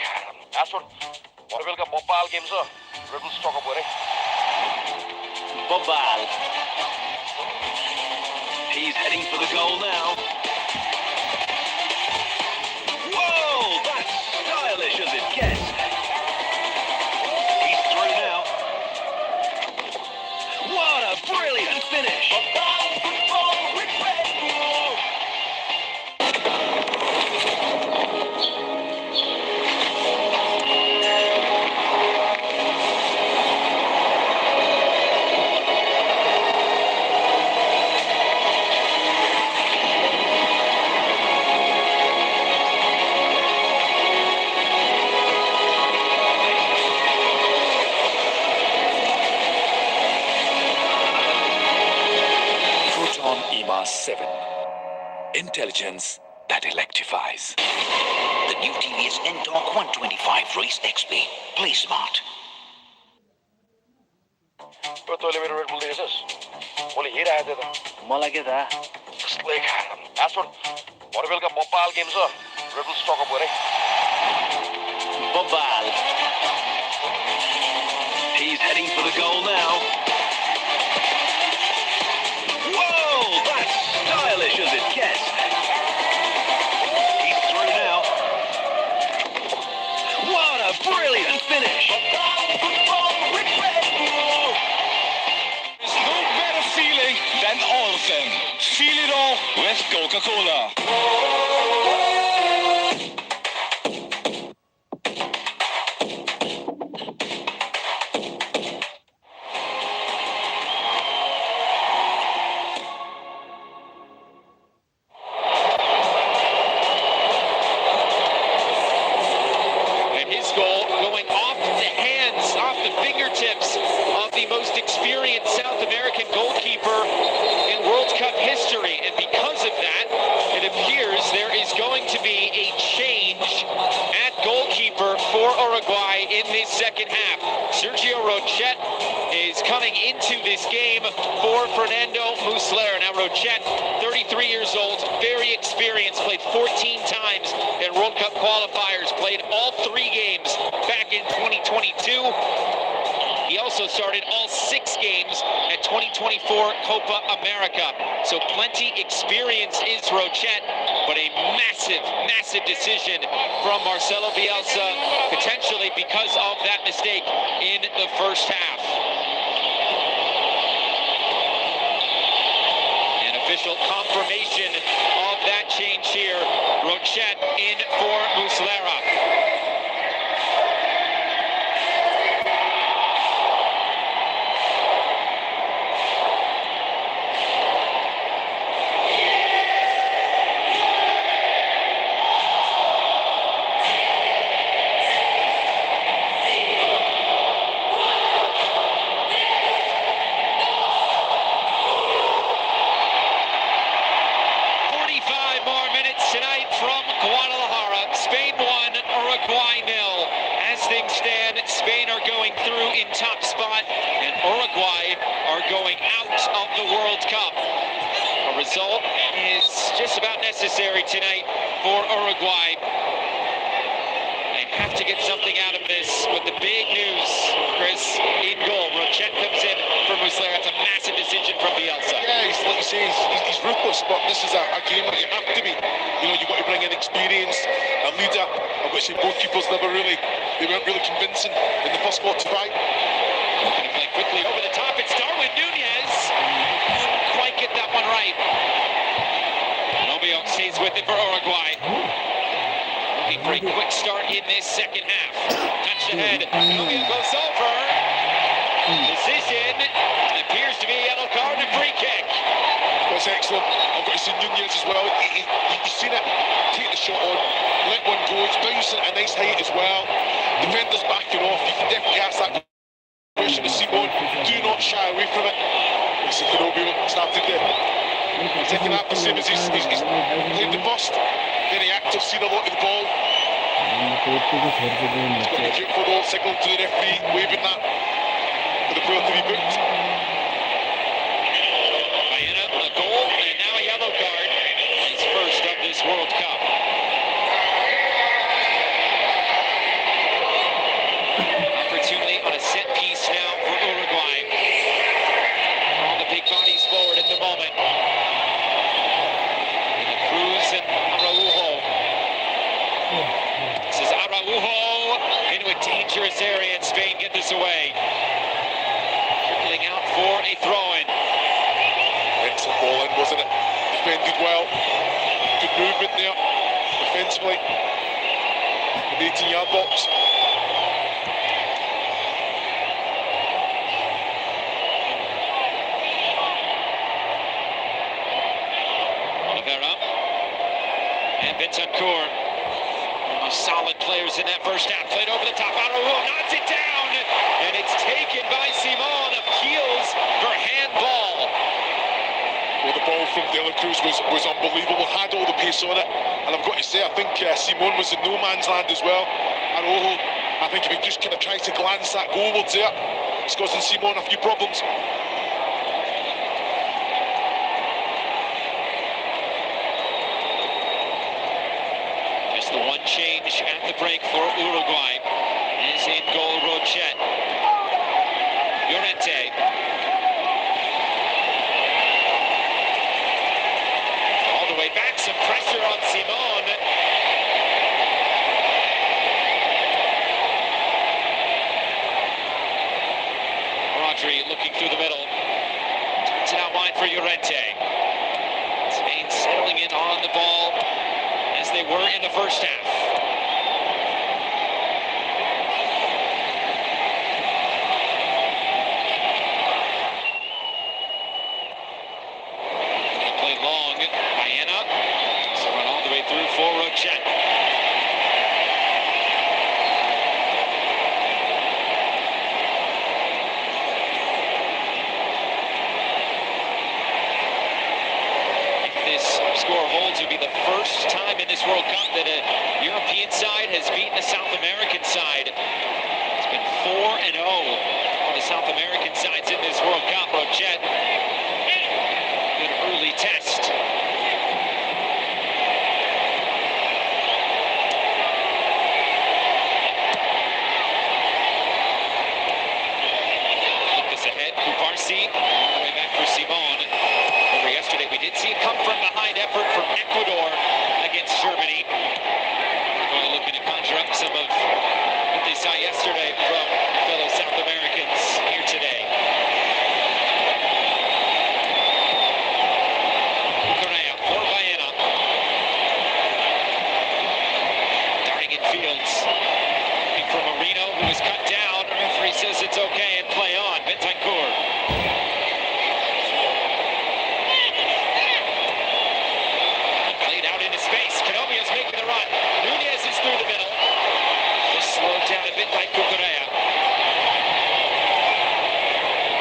आसुर भरे बेलुका बब्बाल गेम छ। रेड बुल स्टक अप गरे। Bobal. He's heading for the goal now. intelligence that electrifies. The new TVS N-Torque 125 Race XP. Play smart. मलाई के थाहा त्यसले आसुर भरे बेलुका बब्बाल गेम छ रेड बुल स्टक अप गरे बब्बाल He's heading for the goal now. Whoa, that's stylish as it gets. He's through now. What a brilliant finish. There's no better feeling than all of them. Feel it all with Coca-Cola. And his goal going off the hands, off the fingertips of the most experienced South American goalkeeper in World Cup history. And because of that, it appears there is going to be a change at goalkeeper for Uruguay in this second half. Sergio Rochet is coming into this game for Fernando Muslera. Now Rochet, 33 years old, very experienced, played 14 times in World Cup qualifiers, played all 3 games back in 2022. He also started all 6 games at 2024 Copa America. So plenty experience is Rochet, but a massive, massive decision from Marcelo Bielsa, potentially because of that mistake in the first half. An official confirmation of that change here. Rochet in for Muslera. 45 more minutes tonight from Guadalajara. Spain 1, Uruguay 0. As things stand, Spain are going through in top spot, and Uruguay are going out of the World Cup. A result is just about necessary tonight for Uruguay. They have to get something out of this, but the big news, Chris, in goal. Rochet comes in for Muslera. It's a massive decision from Bielsa. Yeah, like you say, he's ruthless, but this is a game that you have to be. You know, you've got to bring in experience, a leader, of which the goalkeepers they weren't really convincing in the first 45. Going to play quickly over the top. It's Darwin Nunez. Couldn't quite get that one right. Romeo stays with it for Uruguay. Looking for a quick start in this second half. Touched ahead. Romeo goes over. Decision. Appears to be a yellow card and a free kick. That's excellent. I've got to see Nunez as well. You've seen it. Take the shot on. Let one go. It's bouncing at a nice height as well. Defenders backing off. You can definitely ask that question to Simon. Do not shy away from it. Listen, Romeo started there. Taking that the same as he's played the first. Very active, seen a lot of the ball. He's got a beautiful goal signal to the referee, waving that for the player to be booked. Baena, a goal, and now a yellow card. His first of this World Cup. Opportunity on a set piece now for Uruguay. All the big bodies forward at the moment. Cruz and Araujo. This is Araujo into a dangerous area, and Spain get this away. Dribbling out for a throw-in. Excellent ball in, wasn't it? Defended well. Good movement there, defensively. In the 18-yard box. Oliveira and Bentancur. Solid players in that first half. Played over the top. Araujo knocks it down, and it's taken by Simon. Appeals for handball. Well, the ball from De La Cruz was unbelievable, had all the pace on it, and I've got to say, I think Simon was in no man's land as well. Arojo, I think if he just kind of tries to glance that goalwards there, it's causing Simon a few problems. Just the one change at the break for Uruguay is in goal Rochet. Llorente. All the way back, some pressure on Simon. Rodri looking through the middle. Turns it out wide for Llorente. Spain settling in on the ball as they were in the first half. Played long, Baena. So run all the way through for Rochet. Score holds, it would be the first time in this World Cup that a European side has beaten a South American side. It's been 4-0 for the South American sides in this World Cup. Rochet, good early test. Flip this ahead, Kubarsi, all the way back for Simon. Yesterday we did see it come from behind effort from Ecuador against Germany. Going looking to conjure up some of what they saw yesterday from fellow South Americans here today. Correa for Baena. Darting in fields. Looking for Marino, who was cut down. The referee says it's okay and play on. Bentancur. Down a bit by Correa.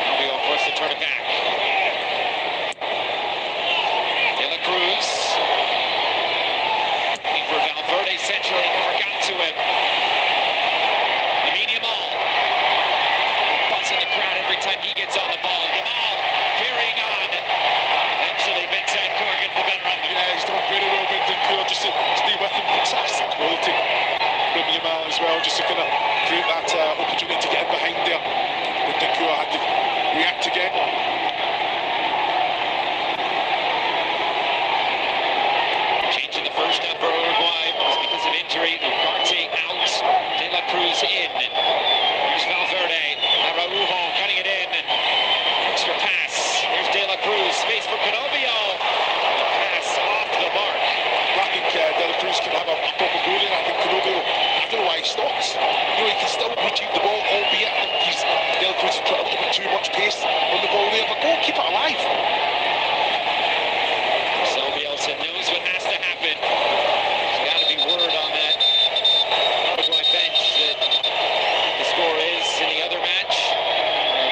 Fabio forced to turn it back. De La Cruz. Looking for Valverde centrally, never got to him. Lamine Yamal. Buzzing the crowd every time he gets on the ball. Yamal carrying on. Eventually, Bentancur gets the better of him. Yeah, he's done very well, Bentancur, just to stay with him. Fantastic quality. From Yamal as well, just to kind of create that opportunity to get in behind there. Bentancur had to react again. Change in the first half for Uruguay was because of injury. Ugarte out, De La Cruz in. Here's Valverde, Araujo cutting it in. Extra pass. Here's De La Cruz, space for Canobbio. Pass off the mark. I think De La Cruz can have a proper goal in. I think Canobbio, I don't know why he stops. You know, he can still retrieve the ball, albeit I think De La Cruz has put a little bit too much pace on the ball there, but go keep it alive. So Bielsa knows what has to happen. There's got to be word on that Uruguay bench that the score is in the other match.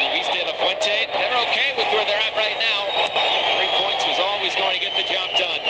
Luis de la Fuente, they're okay with where they're at right now. 3 points was always going to get the job done.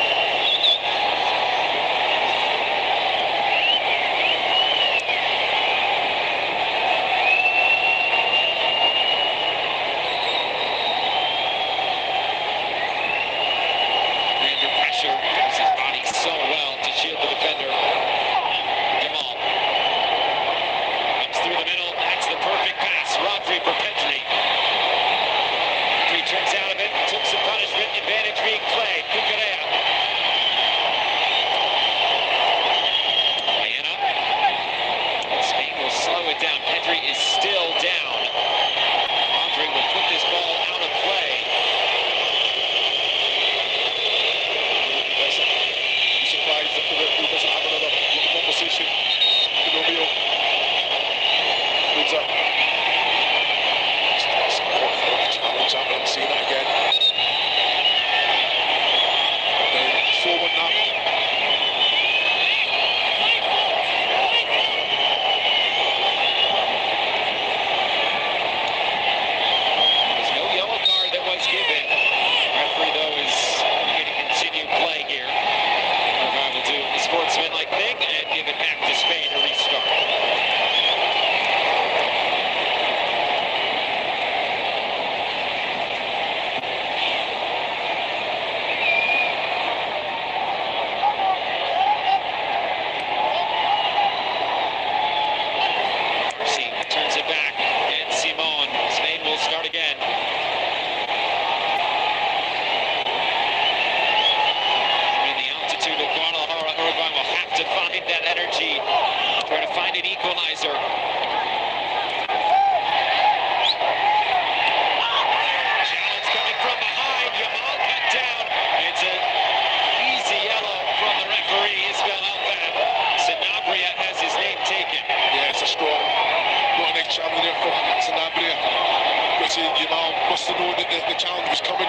must have known that the challenge was coming.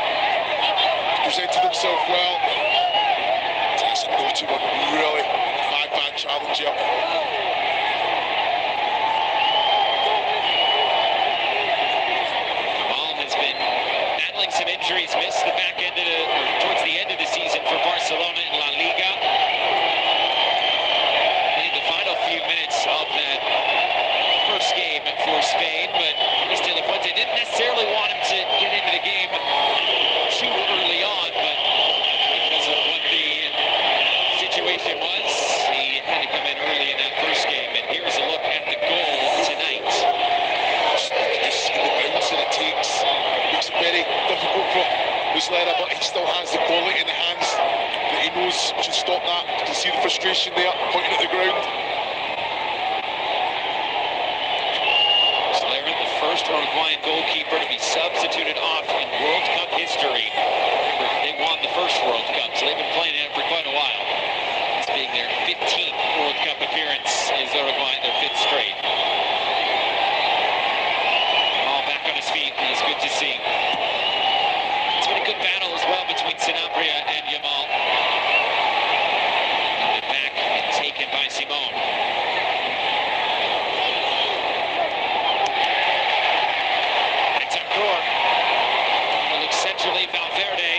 Presented himself well. That's a naughty one, really. Bad challenge here. Jamal has been battling some injuries, missed the back end of towards the end of the season for Barcelona in La Liga. In the final few minutes of that first game for Spain, but Luis de la Fuente didn't necessarily want him to get into the game too early on, but because of what the situation was, he had to come in early in that first game. And here's a look at the goal tonight. Just see the bounce that it takes. Makes it very difficult for Muslera, but he still has the quality in the hands that he knows should stop that. You can see the frustration there, pointing at the ground. First Uruguayan goalkeeper to be substituted off in World Cup history. They won the first World Cup, so they've been playing it for quite a while. This being their 15th World Cup appearance is Uruguay, their 5th straight. All back on his feet, and it's good to see. It's been a good battle as well between Sanabria and Yamal. Back and taken by Simon. Centrally, Valverde,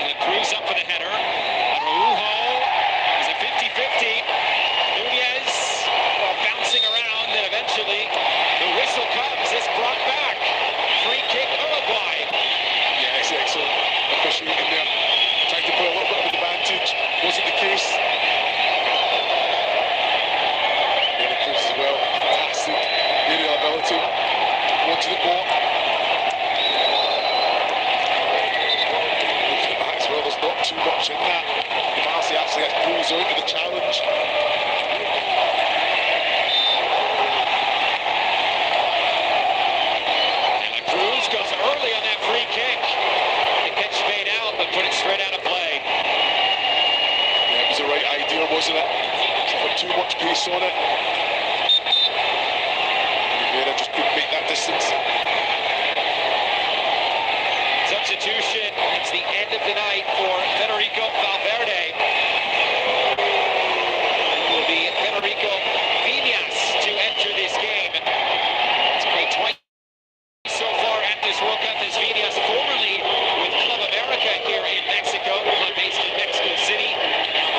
and the Cruz up for the header. Araujo is a 50-50. Nunez bouncing around, and eventually the whistle comes. It's brought back. Free kick, Uruguay. Yeah, it's excellent officiating there. Trying to put a little bit of advantage. Wasn't the case. Yeah, the Cruz as well. Fantastic aerial ability. Wanted it more. There's not too much in that. Barsi actually pulls out of the challenge. And the Cruz goes early on that free kick. They catch Spain out, but put it straight out of play. Yeah, it was the right idea, wasn't it? She put too much pace on it. Oliveira just couldn't make that distance. Substitution. It's the end of the night for Federico Valverde. It will be Federico Viñas to enter this game. It's played twice so far at this World Cup as Viñas, formerly with Club America here in Mexico, club based in Mexico City,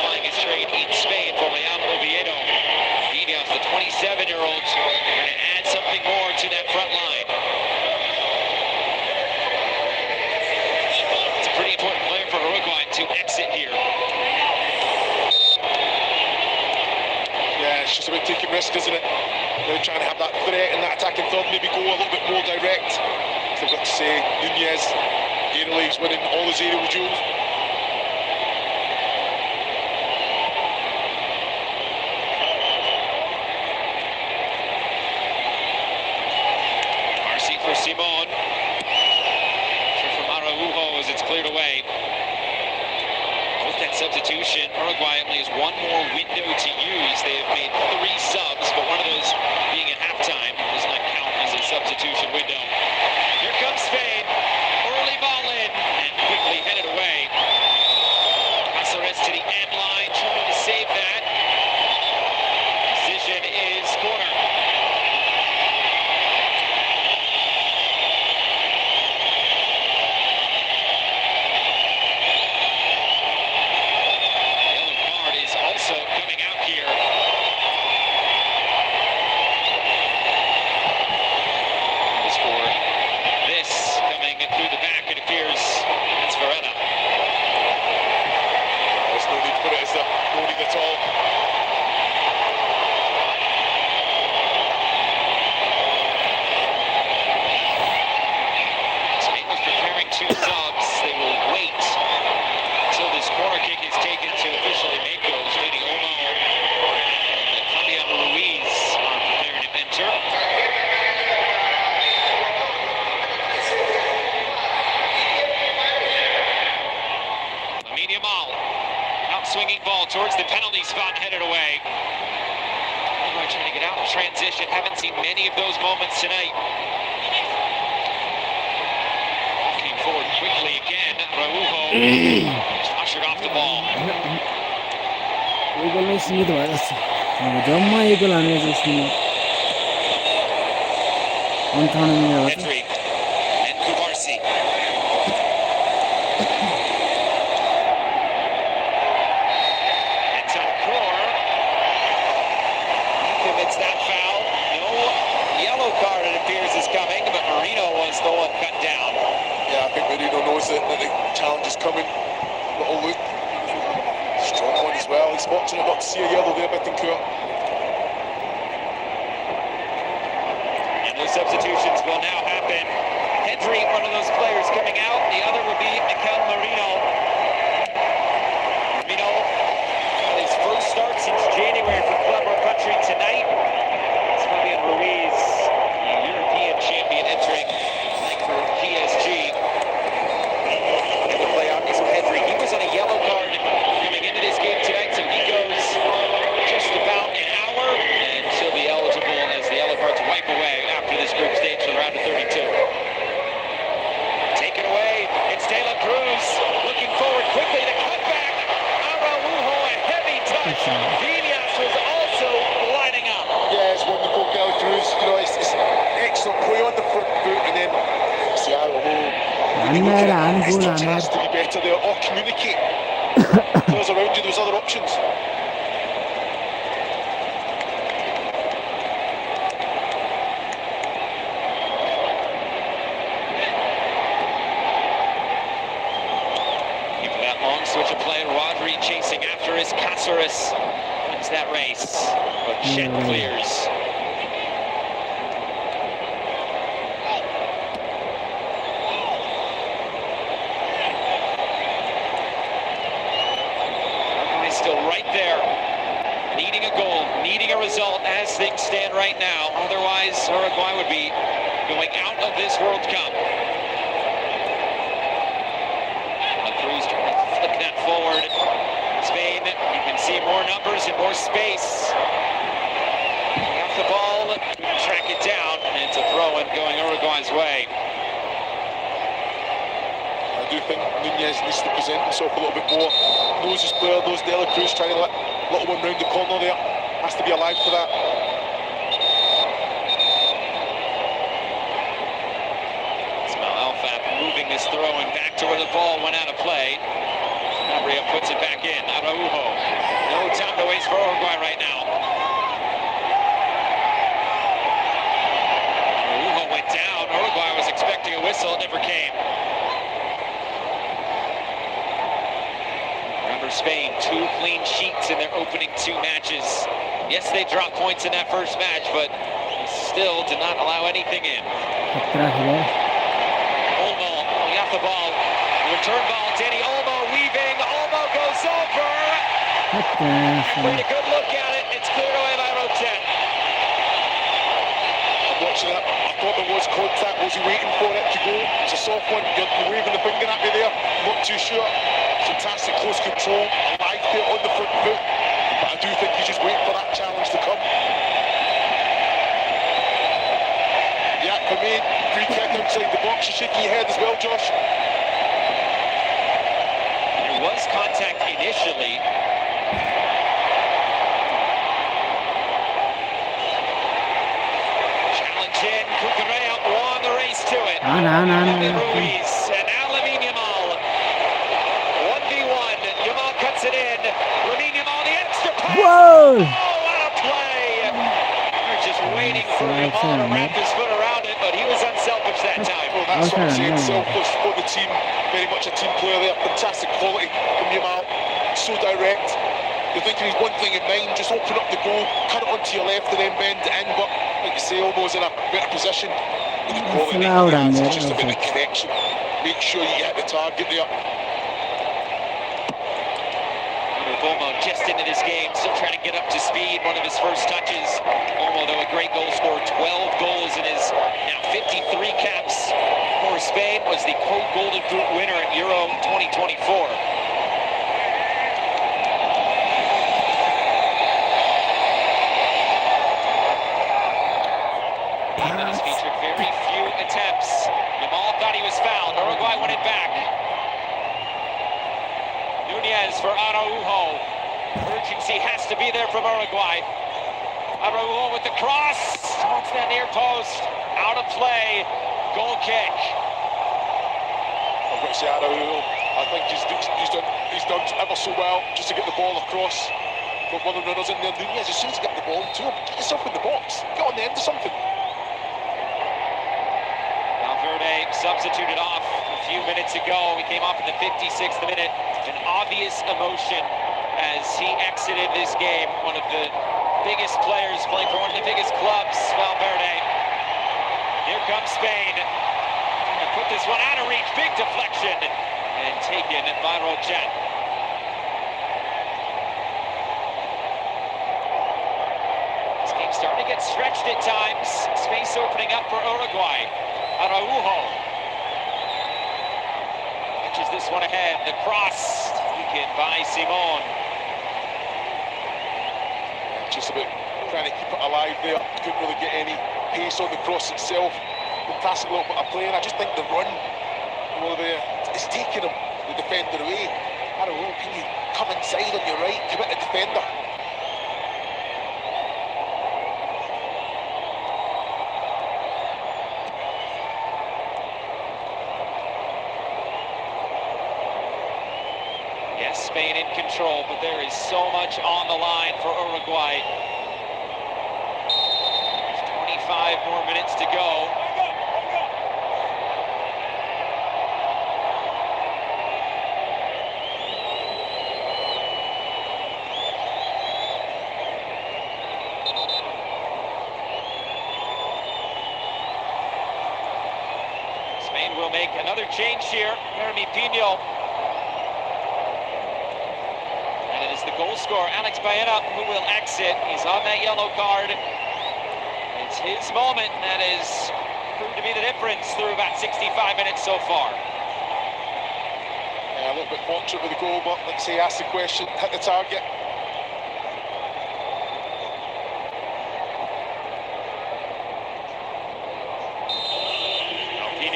playing his trade in Spain for Real Oviedo. Viñas, the 27-year-old, going to add something more to that front line. Pretty important player for Uruguay to exit here. Yeah, it's just about taking risk, isn't it? They're trying to have that threat in that attacking third, maybe go a little bit more direct. They've got to say, Nunez, aerially, he's winning all his aerial duels. Marcy for Simon. Araujo as it's cleared away. With that substitution, Uruguay only has one more window to use. They have made 3 subs, but one of those being at halftime does not count as a substitution window. Here comes Spain. Early ball in and quickly headed away. Caceres to the end line, trying to save that. Decision is corner. Coming out here. As for this coming through the back, it appears it's Verena. There's no need for it, is there? No need at all. Spain was preparing 2 subs. They will wait until this corner kick is taken to officially make those. Swinging ball towards the penalty spot, headed away. Uruguay trying to get out in transition. Haven't seen many of those moments tonight. Quickly again, Araujo ushered off the ball. यो गोलमै सीमित भयो जस्तो अब जम्मा एक गोल हानेर चाहिँ सीमित 58 minute भयो Pedri and Kubarsi. It's on Core. He commits that foul. No yellow card, it appears, is coming, but Marino was the one cut down. Yeah, I think Marino knows that the challenge is coming. Little look. Strong one as well. He's fortunate not to see a yellow there, Bittencourt. And those substitutions will now happen. Pedri, one of those players coming out. The other will be Mikel Marino. Marino, his first start since January for club or country tonight. It's Fabian Ruiz, the European champion, entering for PSG. And the play on is Pedri. He was on a yellow card coming into this game tonight, so he goes just about an hour, and she'll be eligible as the yellow cards wipe away after this group stage for the round of 32. Taken away, it's De La Cruz looking forward quickly, the cutback. Araujo, a heavy touch. Viñas was also lining up. Yeah, it's wonderful, De La Cruz. You know, it's excellent play on the front foot, and then see Araujo. His touch has to be better there, or communicate. Players around you, there's other options. Even that long switch of play, Rodri chasing after his Cáceres. Wins that race, but Chet clears. Still right there, needing a goal, needing a result as things stand right now. Otherwise, Uruguay would be going out of this World Cup. La Cruz trying to flick that forward. Spain, you can see more numbers and more space. Got the ball, track it down, and it's a throw-in going Uruguay's way. I do think Nunez needs to present himself a little bit more. Knows his player, knows De La Cruz trying to let little one round the corner there. Has to be alive for that. Ismail Alfab moving this throw and back to where the ball went out of play. Abria puts it back in. Araujo. No time to waste for Uruguay right now. Araujo went down. Uruguay was expecting a whistle. It never came. Spain, 2 clean sheets in their opening 2 matches. Yes, they dropped points in that first match, but still did not allow anything in. Olmo, got the ball. Return ball, Danny Olmo weaving. Olmo goes over. Played a good look at it. It's cleared away by Rotet. I'm watching that. I thought there was contact. Was he waiting for it to go? It's a soft one. You're waving the finger at me there. Not too sure. Fantastic close control, alive there on the front foot, but I do think he's just waiting for that challenge to come. Yeah, for me, free kick outside the box. You're shaking your head as well, Josh. There was contact initially. Challenge in, Cucurella won the race to it. Ruiz, and now Lamine Yamal. 1v1, Yamal cuts it in. Lamine Yamal, the extra pass. Whoa! Oh, what a play! They're just waiting for Yamal to wrap his foot around it, but he was unselfish that time. Well, that's what I'm saying, selfless for the team. Very much a team player there. Fantastic quality from Yamal. So direct. You're thinking he's one thing in mind, just open up the goal, cut it onto your left and then bend it in, but like you say, almost in a better position. The quality he has, it's just a bit of connection. Make sure you hit the target there. Olmo just into this game, still trying to get up to speed. One of his first touches. Olmo, though, a great goal scorer, 12 goals in his now 53 caps for Spain. Was the co-Golden Boot winner at Euro 2024. Team that has featured very few attempts. Yamal thought he was fouled. Uruguay won it back. Nunez for Araujo. Urgency has to be there from Uruguay. Araujo with the cross. Towards that near post. Out of play. Goal kick. I've got to say Araujo, I think he's done ever so well just to get the ball across. But one of the runners in there, Nunez, as soon as you get the ball to him, get yourself in the box. Get on the end of something. Valverde substituted off a few minutes ago. He came off in the 56th minute. An obvious emotion as he exited this game. One of the biggest players playing for one of the biggest clubs, Valverde. Here comes Spain. And put this one out of reach. Big deflection. And taken by Roget. This game's starting to get stretched at times. Space opening up for Uruguay. Araujo. Pitches this one ahead. The cross taken by Simon. Just about trying to keep it alive there. Couldn't really get any pace on the cross itself. Fantastic little bit of play, and I just think the run, it's taking him, the defender, away. I don't know, can you come inside on your right, commit a defender? Yes, Spain in control, but there is so much on the line for Uruguay. There's 25 more minutes to go. Spain will make another change here. Jeremy Pino. And it is the goal scorer, Alex Baena, who will exit. He's on that yellow card. It's his moment, and that has proved to be the difference through about 65 minutes so far. Yeah, a little bit fortunate with the goal, but like I say, ask the question, hit the target.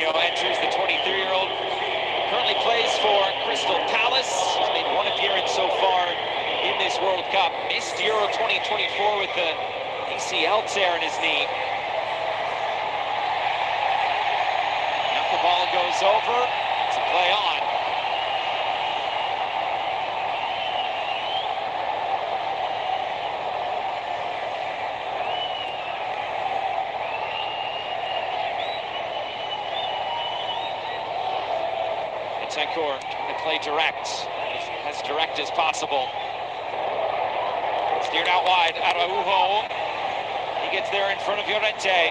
Enters the 23-year-old, currently plays for Crystal Palace. He's made one appearance so far in this World Cup. Missed Euro 2024 with the ACL tear in his knee. Now the ball goes over. It's a play on. Tancur trying to play direct, as direct as possible. Steered out wide, Araujo. He gets there in front of Llorente.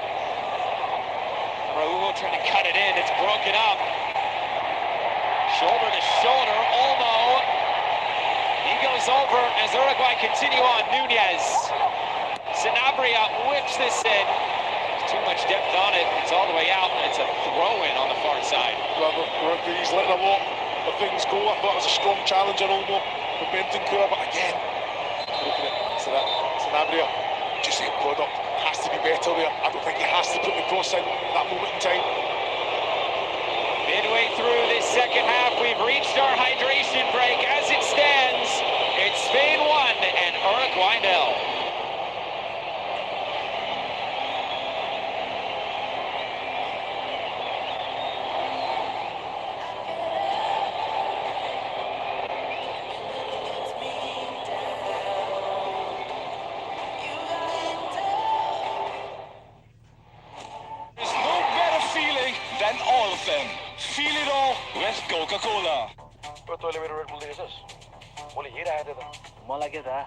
Araujo trying to cut it in, it's broken up. Shoulder to shoulder, Olmo. He goes over as Uruguay continue on. Nunez. Sanabria whips this in. Too much depth on it, it's all the way out, and it's a throw-in on the far side. Well, he's letting a lot of things go. I thought it was a strong challenge on Olmo for Bentancur, but again, looking at Sanabria, just the product has to be better there. I don't think he has to put the cross in at that moment in time. Midway through this second half, we've reached our hydration break. As it stands, it's Spain 1 and Uruguay 0. All of them. Feel it all with Coca-Cola. मलाई के थाहा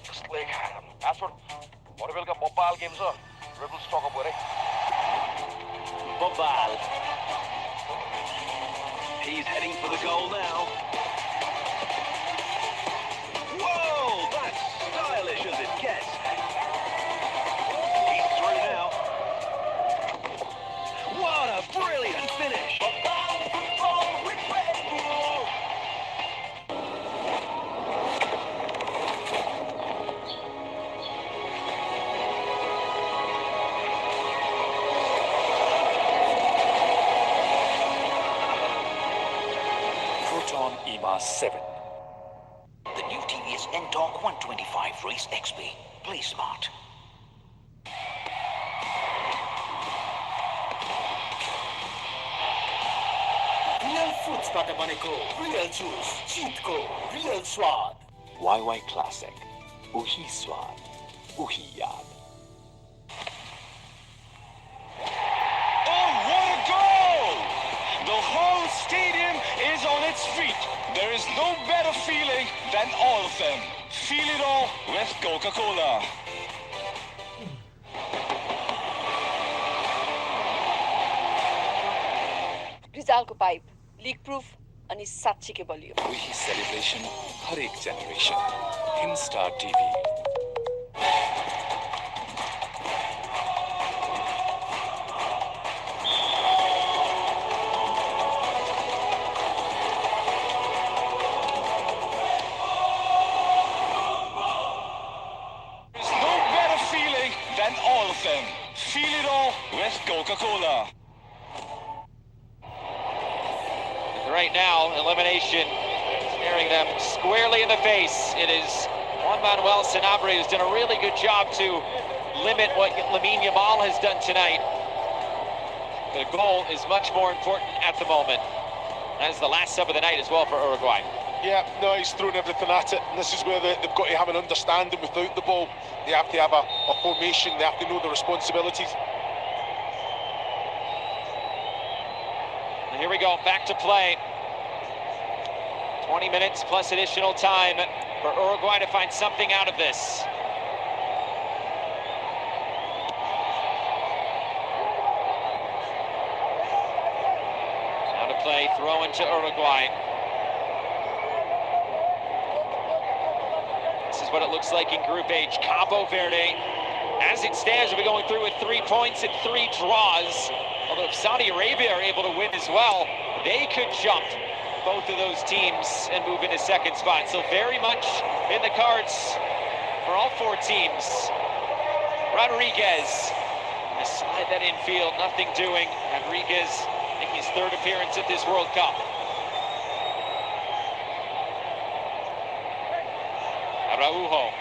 कसले खाएर आज भरे बेलुका बब्बाल game छ rebel stuck up गरे बब्बाल He's heading for the goal now. Whoa, that's stylish as it gets. He's through now. What a brilliant finish. past 7. The new TVS N-Torque 125 Race XP. Play smart. Real फ्रुट्सबाट बनेको real juice जितको real स्वाद YY Classic. उही स्वाद, उही याद. Oh, what a goal! The whole stadium is on its feet. There is no better feeling than all of them. Feel it all with Coca-Cola. रिजालको pipe leak proof अनि साँच्चीकै बलियो उही सेलिब्रेसन हरेक generation. Himstar TV. There's no better feeling than all of them. Feel it all with Coca-Cola. Right now, elimination staring them squarely in the face. It is Juan Manuel Sanabria who's done a really good job to limit what Lamine Yamal has done tonight. The goal is much more important at the moment. That is the last sub of the night as well for Uruguay. Yeah, no, he's thrown everything at it, and this is where they've got to have an understanding without the ball. They have to have a formation, they have to know the responsibilities. And here we go, back to play. 20 minutes plus additional time for Uruguay to find something out of this. Now to play, throw into Uruguay. This is what it looks like in Group H. Cabo Verde, as it stands, will be going through with 3 points and 3 draws. Although if Saudi Arabia are able to win as well, they could jump both of those teams and move into second spot. So very much in the cards for all 4 teams. Rodriguez, a slide that infield, nothing doing. Rodriguez making his 3rd appearance at this World Cup. Araujo.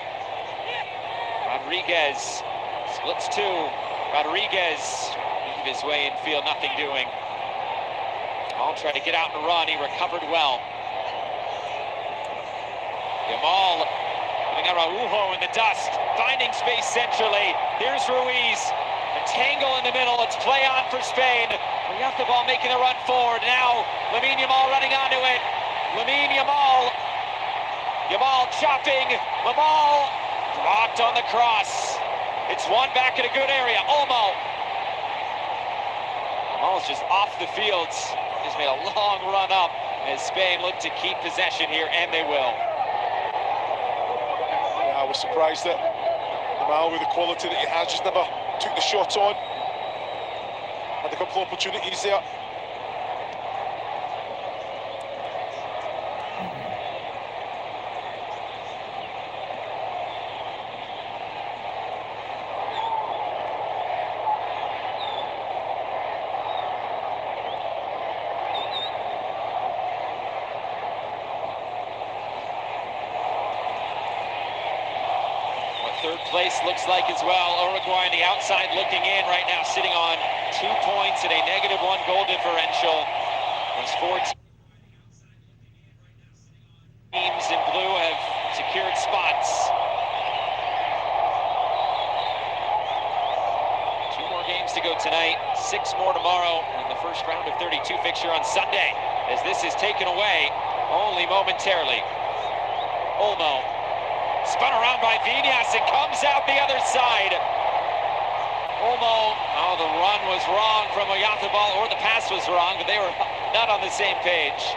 Rodriguez splits 2. Rodriguez weave his way infield, nothing doing. All tried to get out and run. He recovered well. Yamal putting Araujo in the dust, finding space centrally. Here's Ruiz. A tangle in the middle. It's play on for Spain. We got the ball making a run forward. Now Lamine Yamal running onto it. Lamine Yamal. Yamal chopping. Yamal blocked on the cross. It's one back in a good area. Olmo. Yamal's just off the field. Just made a long run up as Spain look to keep possession here, and they will. Yeah, I was surprised that Yamal, with the quality that he has, just never took the shot on. Had a couple of opportunities there. Third place looks like as well. Uruguay on the outside looking in right now, sitting on 2 points and a -1 goal differential. Those 4 teams in blue have secured spots. 2 more games to go tonight, 6 more tomorrow, and the first round of 32 fixture on Sunday, as this is taken away only momentarily. Olmo. Spun around by Viñas and comes out the other side. Olmo, oh, the run was wrong from Oyarzabal, or the pass was wrong, but they were not on the same page.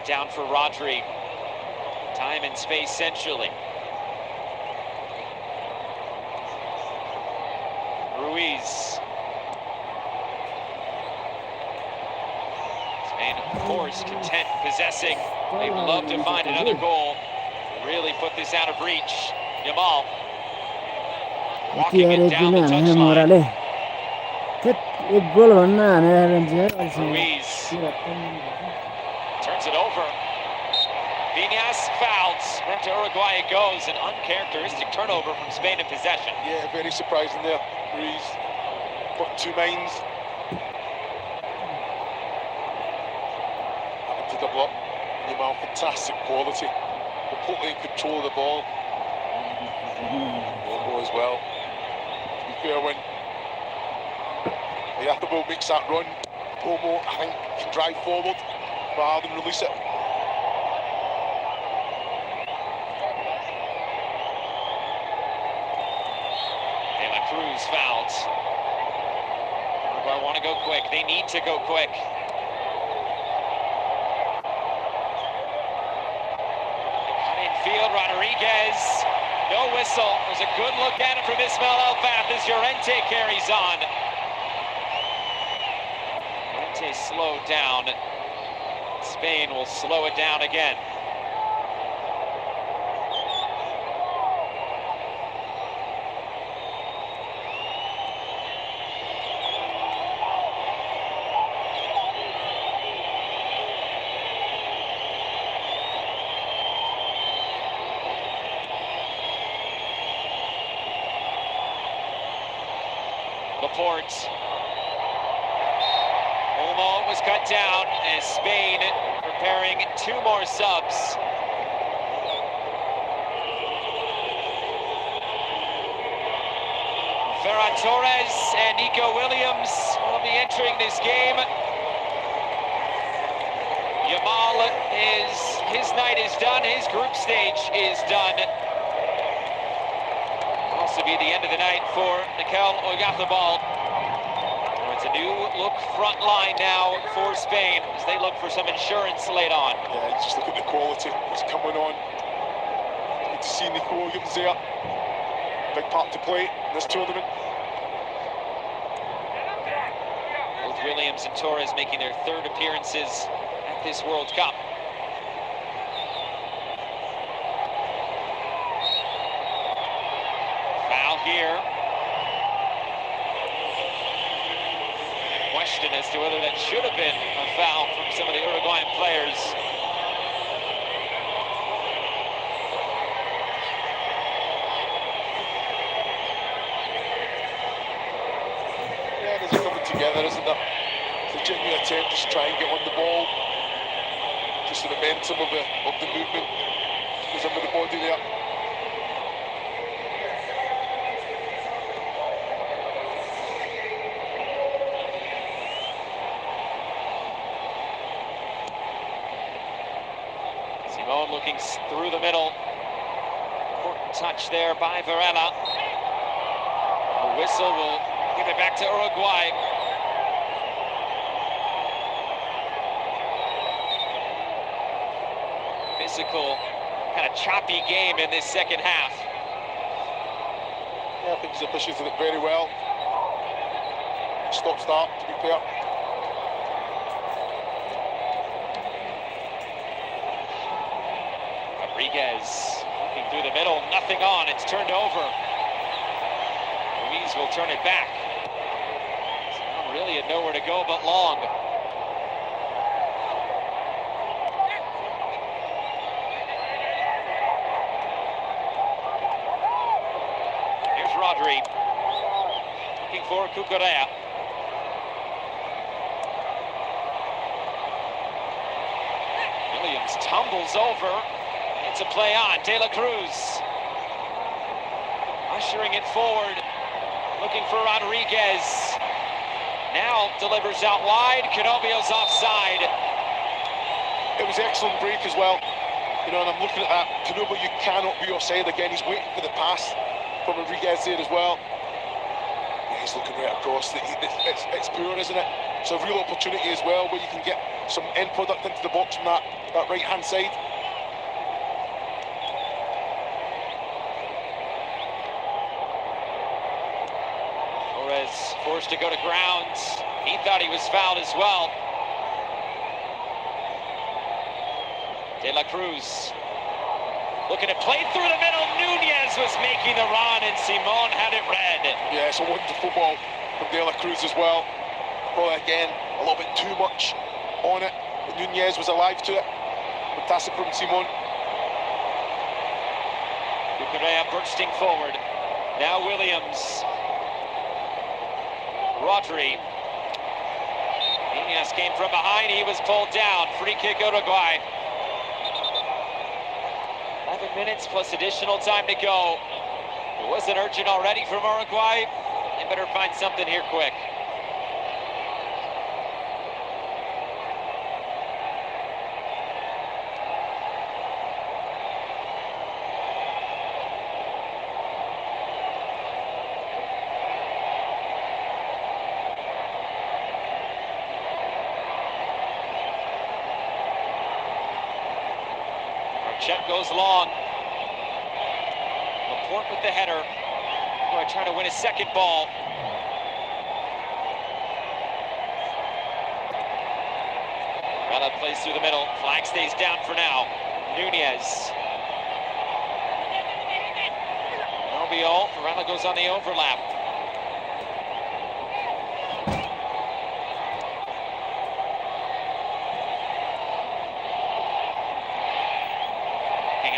Down for Rodri. Time and space centrally. Ruiz. Spain, of course, content possessing. They'd love to find another goal. Really put this out of reach. Yamal. Walking it down the touchline. एक गोल भन्न हानेर Ruiz turns it over. Viñas fouls. Back to Uruguay it goes. An uncharacteristic turnover from Spain in possession. Yeah, very surprising there. Ruiz got two minds. Happened to double up. Yamal, fantastic quality. Completely in control of the ball. Lobo as well. To be fair, when Oyarzábal makes that run, Lobo, I think, can drive forward rather than release it. Cruz fouled. Uruguay want to go quick. They need to go quick. Cut in field, Rodriguez. No whistle. There's a good look at it from Ismail Elfath as Llorente carries on. Llorente slowed down. Spain will slow it down again. Laporte. Olmo was cut down as Spain preparing two more subs. Ferran Torres and Nico Williams will be entering this game. Yamal his night is done, his group stage is done. Also be the end of the night for Mikel Oyarzábal. It's a new look front line now for Spain as they look for some insurance late on. Yeah, just look at the quality that's coming on. Good to see Nico Williams there. Big part to play in this tournament. Both Williams and Torres making their third appearances at this World Cup. Foul here. Question as to whether that should have been a foul from some of the Uruguayan players. Yeah, there's a coming together, isn't there? It's a genuine attempt just to try and get on the ball. Just the momentum of the movement. Goes under the body there. Simone looking through the middle. Important touch there by Varela. The whistle will give it back to Uruguay. Physical, kind of choppy game in this second half. Yeah, I think his officials did it very well. Stop start, to be fair. Rodriguez looking through the middle, nothing on, it's turned over. Ruiz will turn it back. So really had nowhere to go but long. Here's Rodri, looking for Cucurella. Williams tumbles over. It's a play on. De La Cruz ushering it forward, looking for Rodriguez. Now delivers out wide. Canovio's offside. It was excellent break as well. You know, and I'm looking at that. Canovio, you cannot be offside again. He's waiting for the pass from Rodriguez there as well. Yeah, he's looking right across. It's poor, isn't it? It's a real opportunity as well where you can get some end product into the box from that right-hand side. Torres forced to go to ground. He thought he was fouled as well. De La Cruz looking to play through the middle. Nunez was making the run, and Simon had it read. Yeah, it's a wonderful ball from De La Cruz as well. Probably again a little bit too much on it, but Nunez was alive to it. Fantastic from Simon. Correa bursting forward. Now Williams. Rodri. Nunez came from behind. He was pulled down. Free kick Uruguay. 11 minutes plus additional time to go. It wasn't urgent already from Uruguay. They better find something here quick. Check goes long. Laporte with the header. Trying to win a second ball. Vela plays through the middle. Flag stays down for now. Nunez. Nobio. Varela goes on the overlap.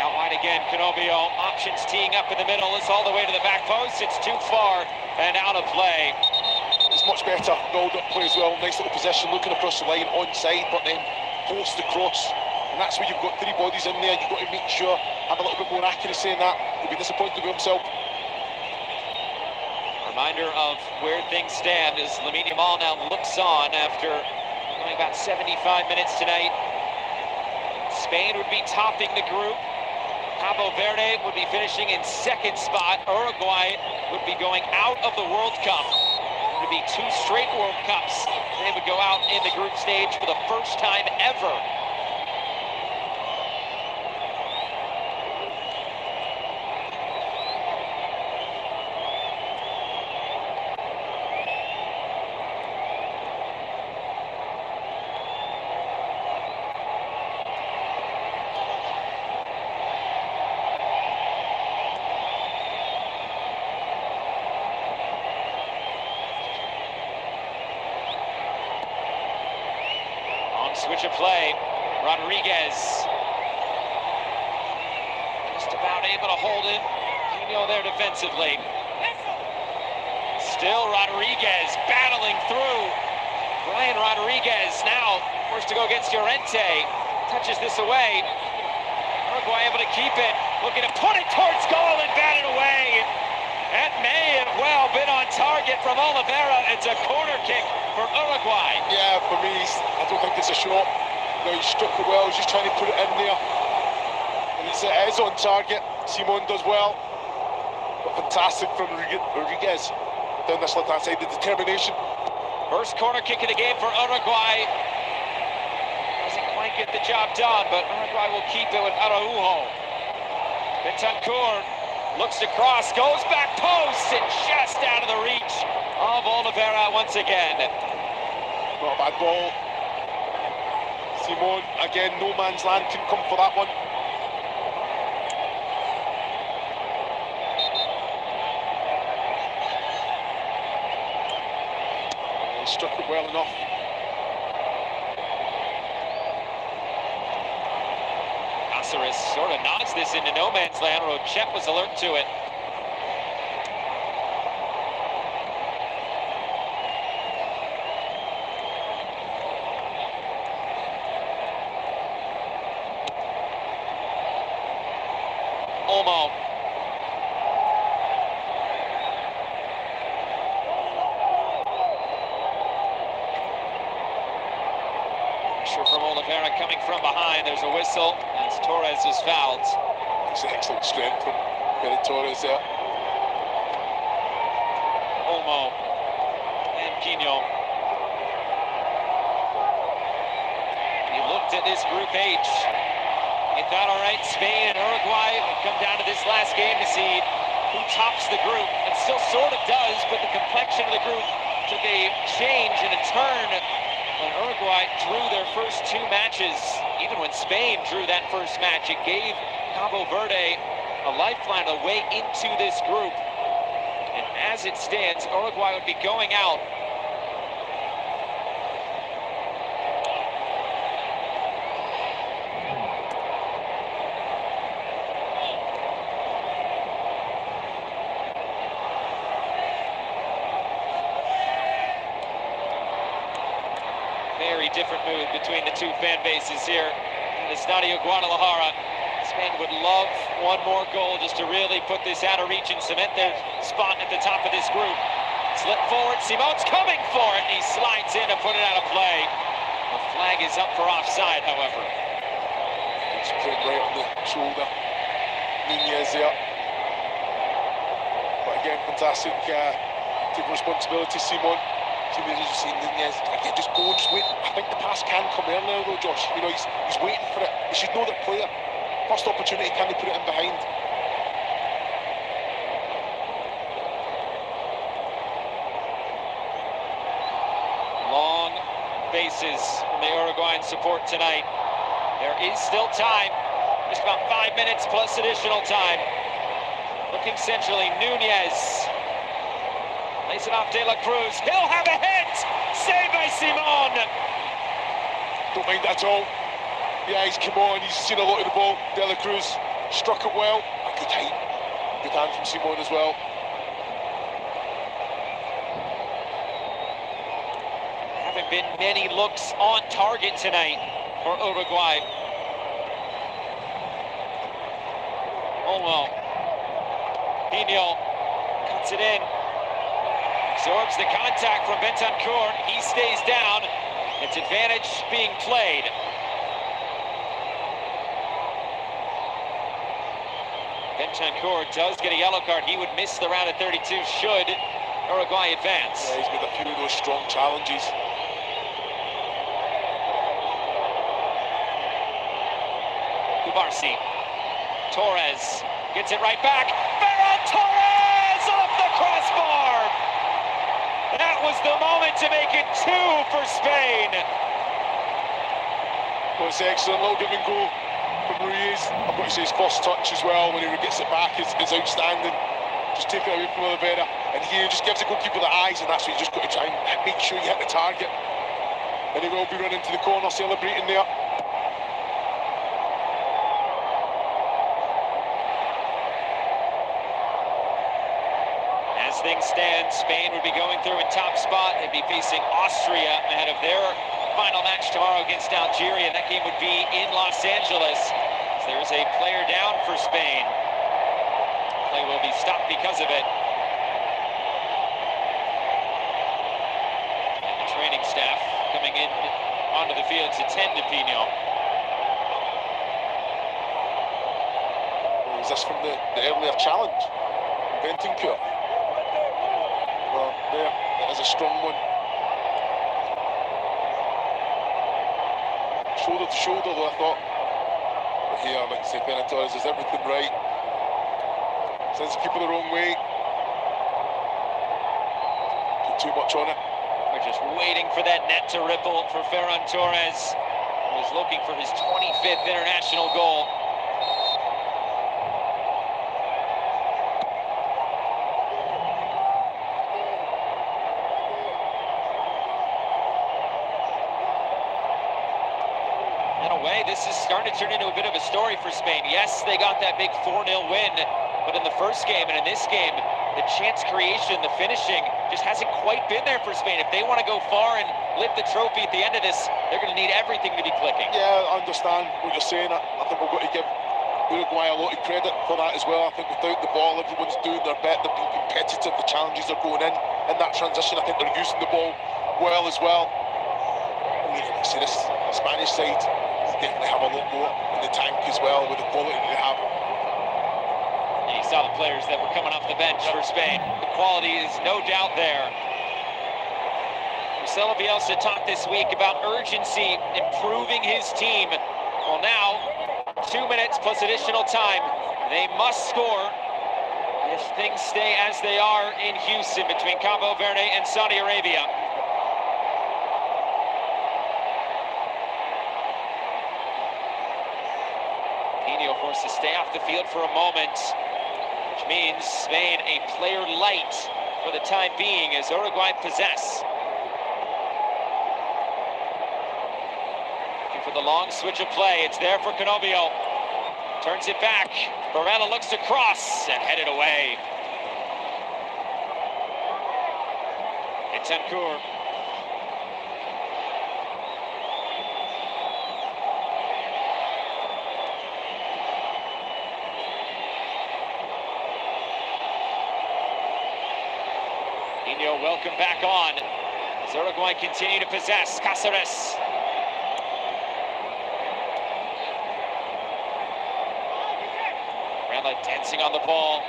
Out wide again, Canobio. Options teeing up in the middle. It's all the way to the back post. It's too far and out of play. It's much better build-up play as well. Nice little possession, looking across the line, onside, but then forced the cross. And that's where you've got three bodies in there. You've got to make sure, have a little bit more accuracy in that. He'll be disappointed with himself. Reminder of where things stand as Lamine Yamal now looks on after going about 75 minutes tonight. Spain would be topping the group. Cabo Verde would be finishing in second spot. Uruguay would be going out of the World Cup. It would be 2 straight World Cups. They would go out in the group stage for the first time ever. Switch of play. Rodriguez. Just about able to hold it. Pino there defensively. Still Rodriguez battling through. Brian Rodriguez now forced to go against Llorente. Touches this away. Uruguay able to keep it. Looking to put it towards goal and bat it away. That may have well been on target from Oliveira. It's a corner kick for Uruguay. Yeah, for me, I don't think it's a shot. No, he struck it well. He's just trying to put it in there. And it is on target. Simon does well. But fantastic from Rodriguez down this left-hand side. The determination. First corner kick of the game for Uruguay. Doesn't quite get the job done, but Uruguay will keep it with Araujo. Betancourt looks to cross, goes back post, and just out of the reach of Oliveira once again. Not a bad ball. Simon, again, no man's land, can come for that one. He struck it well enough. Caceres sort of nods this into no man's land. Rochet was alert to it. Olmo. Pressure from Oliveira coming from behind. There's a whistle as Torres is fouled. It's an excellent strength from Torres there. Olmo and Pino. You looked at this Group H They thought, all right, Spain and Uruguay would come down to this last game to see who tops the group. It still sort of does, but the complexion of the group took a change and a turn when Uruguay drew their first two matches. Even when Spain drew that first match, it gave Cabo Verde a lifeline, a way into this group. And as it stands, Uruguay would be going out very different mood between the two fan bases here in the Estadio Guadalajara. Spain would love one more goal just to really put this out of reach and cement their spot at the top of this group. Slip forward, Simon's coming for it, and he slides in to put it out of play. The flag is up for offside, however. It's played right on the shoulder. Nunez there. But again, fantastic. Take responsibility, Simon. As you see Nunez, again, just go and just wait. I think the pass can come earlier though, Josh. You know, he's waiting for it. He should know their player. First opportunity, can they put it in behind? Long bases from the Uruguayan support tonight. There is still time. Just about 5 minutes plus additional time. Looking centrally, Nunez. Lays it off De La Cruz. He'll have a hit! Saved by Simon! Don't mind that at all. Yeah, he's come on, he's seen a lot of the ball. De La Cruz struck it well. A good height. Good hand from Simon as well. Haven't been many looks on target tonight for Uruguay. Olmo. Pino cuts it in. Absorbs the contact from Bentancur. He stays down. It's advantage being played. Bentancur does get a yellow card. He would miss the round of 32 should Uruguay advance. Yeah, he's made a few of those strong challenges. Kubarsi. Torres gets it right back. Ferran Torres off the crossbar! That was the moment to make it 2 for Spain. Well, it's excellent little give and go from Ruiz. I've got to say his first touch as well when he gets it back is outstanding. Just take it away from Oliveira, and he just gives the goalkeeper the eyes, and that's what you just got to try and make sure you hit the target. And he will be running to the corner, celebrating there. As things stand, Spain would be going through in top spot. They'd be facing Austria ahead of their final match tomorrow against Algeria. That game would be in Los Angeles. So there's a player down for Spain. Play will be stopped because of it. And the training staff coming in onto the field to tend to Pino. Is this from the earlier challenge? Bentancur. Well, there, that is a strong one. Shoulder to shoulder though, I thought. But here, like I say, Ferran Torres does everything right. Sends the keeper the wrong way. Put too much on it. We're just waiting for that net to ripple for Ferran Torres, who is looking for his 25th international goal. This is starting to turn into a bit of a story for Spain. Yes, they got that big 4-0 win, but in the first game and in this game, the chance creation, the finishing just hasn't quite been there for Spain. If they want to go far and lift the trophy at the end of this, they're going to need everything to be clicking. Yeah, I understand what you're saying. I think we've got to give Uruguay a lot of credit for that as well. I think without the ball, everyone's doing their bit. They're being competitive. The challenges are going in that transition. I think they're using the ball well as well. I mean, I see this Spanish side definitely have a lot more in the tank as well with the quality they have. And you saw the players that were coming off the bench for Spain. The quality is no doubt there. Marcelo Bielsa talked this week about urgency, improving his team. Well, now 2 minutes plus additional time. They must score if things stay as they are in Houston between Cabo Verde and Saudi Arabia. Pino forced to stay off the field for a moment, which means Spain a player light for the time being as Uruguay possess. Looking for the long switch of play. It's there for Canobio. Turns it back. Barella looks to cross and headed away. Betancourt. Nino welcome back on as Uruguay continue to possess. Cáceres. Barella dancing on the ball.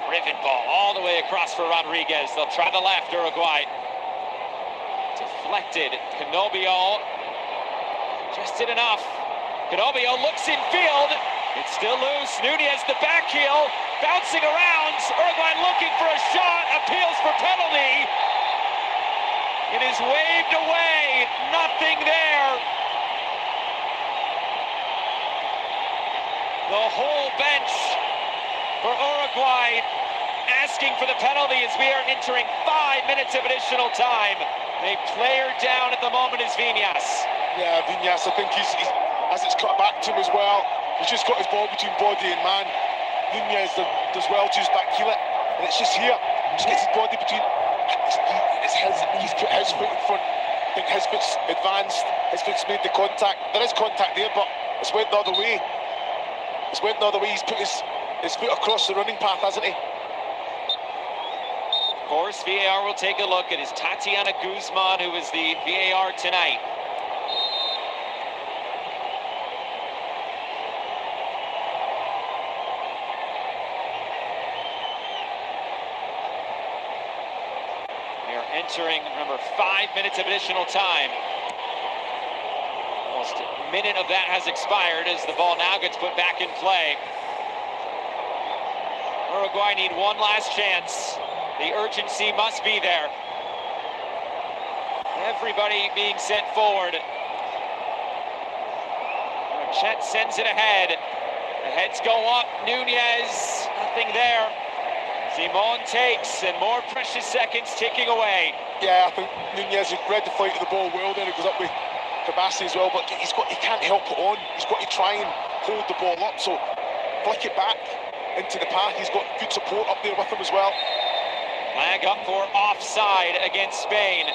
Driven ball all the way across for Rodriguez. They'll try the left, Uruguay. Deflected. Canobio just did enough. Canobio looks in field. It's still loose. Nunez, the back heel, bouncing around. Uruguay looking for a shot. Appeals for penalty. It is waved away. Nothing there. The whole bench for Uruguay asking for the penalty as we are entering 5 minutes of additional time. A player down at the moment is Viñas. Yeah, Viñas, I think he's as it's cut back to him as well, he's just got his ball between body and man. Nunez does well to just back heel it, and it's just here. Just gets his body between. He's put his foot in front. I think his foot's advanced. His foot's made the contact. There is contact there, but it's went the other way. It's went the other way. He's put his foot across the running path, hasn't he? Of course, VAR will take a look. It is Tatiana Guzman who is the VAR tonight. Entering, remember, 5 minutes of additional time. Almost a minute of that has expired as the ball now gets put back in play. Uruguay need one last chance. The urgency must be there. Everybody being sent forward. Chet sends it ahead. The heads go up. Nunez, nothing there. Simon takes, and more precious seconds ticking away. Yeah, I think Nunez read the flight of the ball well. Then it goes up with Kabassi as well, but he can't help it on. He's got to try and hold the ball up. So flick it back into the path. He's got good support up there with him as well. Flag up for offside against Spain.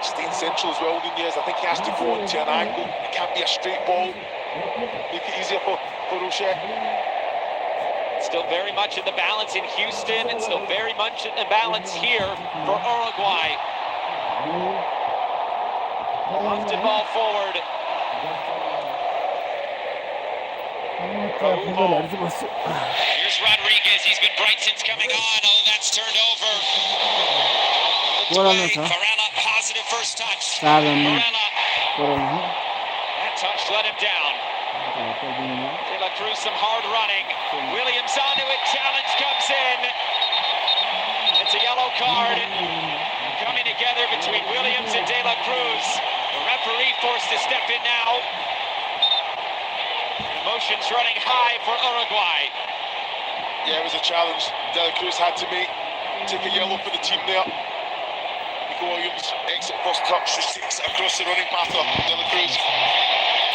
Staying central as well, Nunez. I think he has to go into an angle. It can't be a straight ball. Make it easier for Rocher. Still very much in the balance in Houston, and still very much in the balance here for Uruguay. Lofted ball forward. Here's Rodriguez. He's been bright since coming on. Oh, that's turned over. Varela, positive first touch. Varela. That touch let him down. De La Cruz, some hard running. Williams onto it. Challenge comes in. It's a yellow card. Coming together between Williams and De La Cruz. The referee forced to step in now. Emotions running high for Uruguay. Yeah, it was a challenge. De La Cruz had to take a yellow for the team there. Nico Williams, exit first touch, just takes it across the running path of De La Cruz.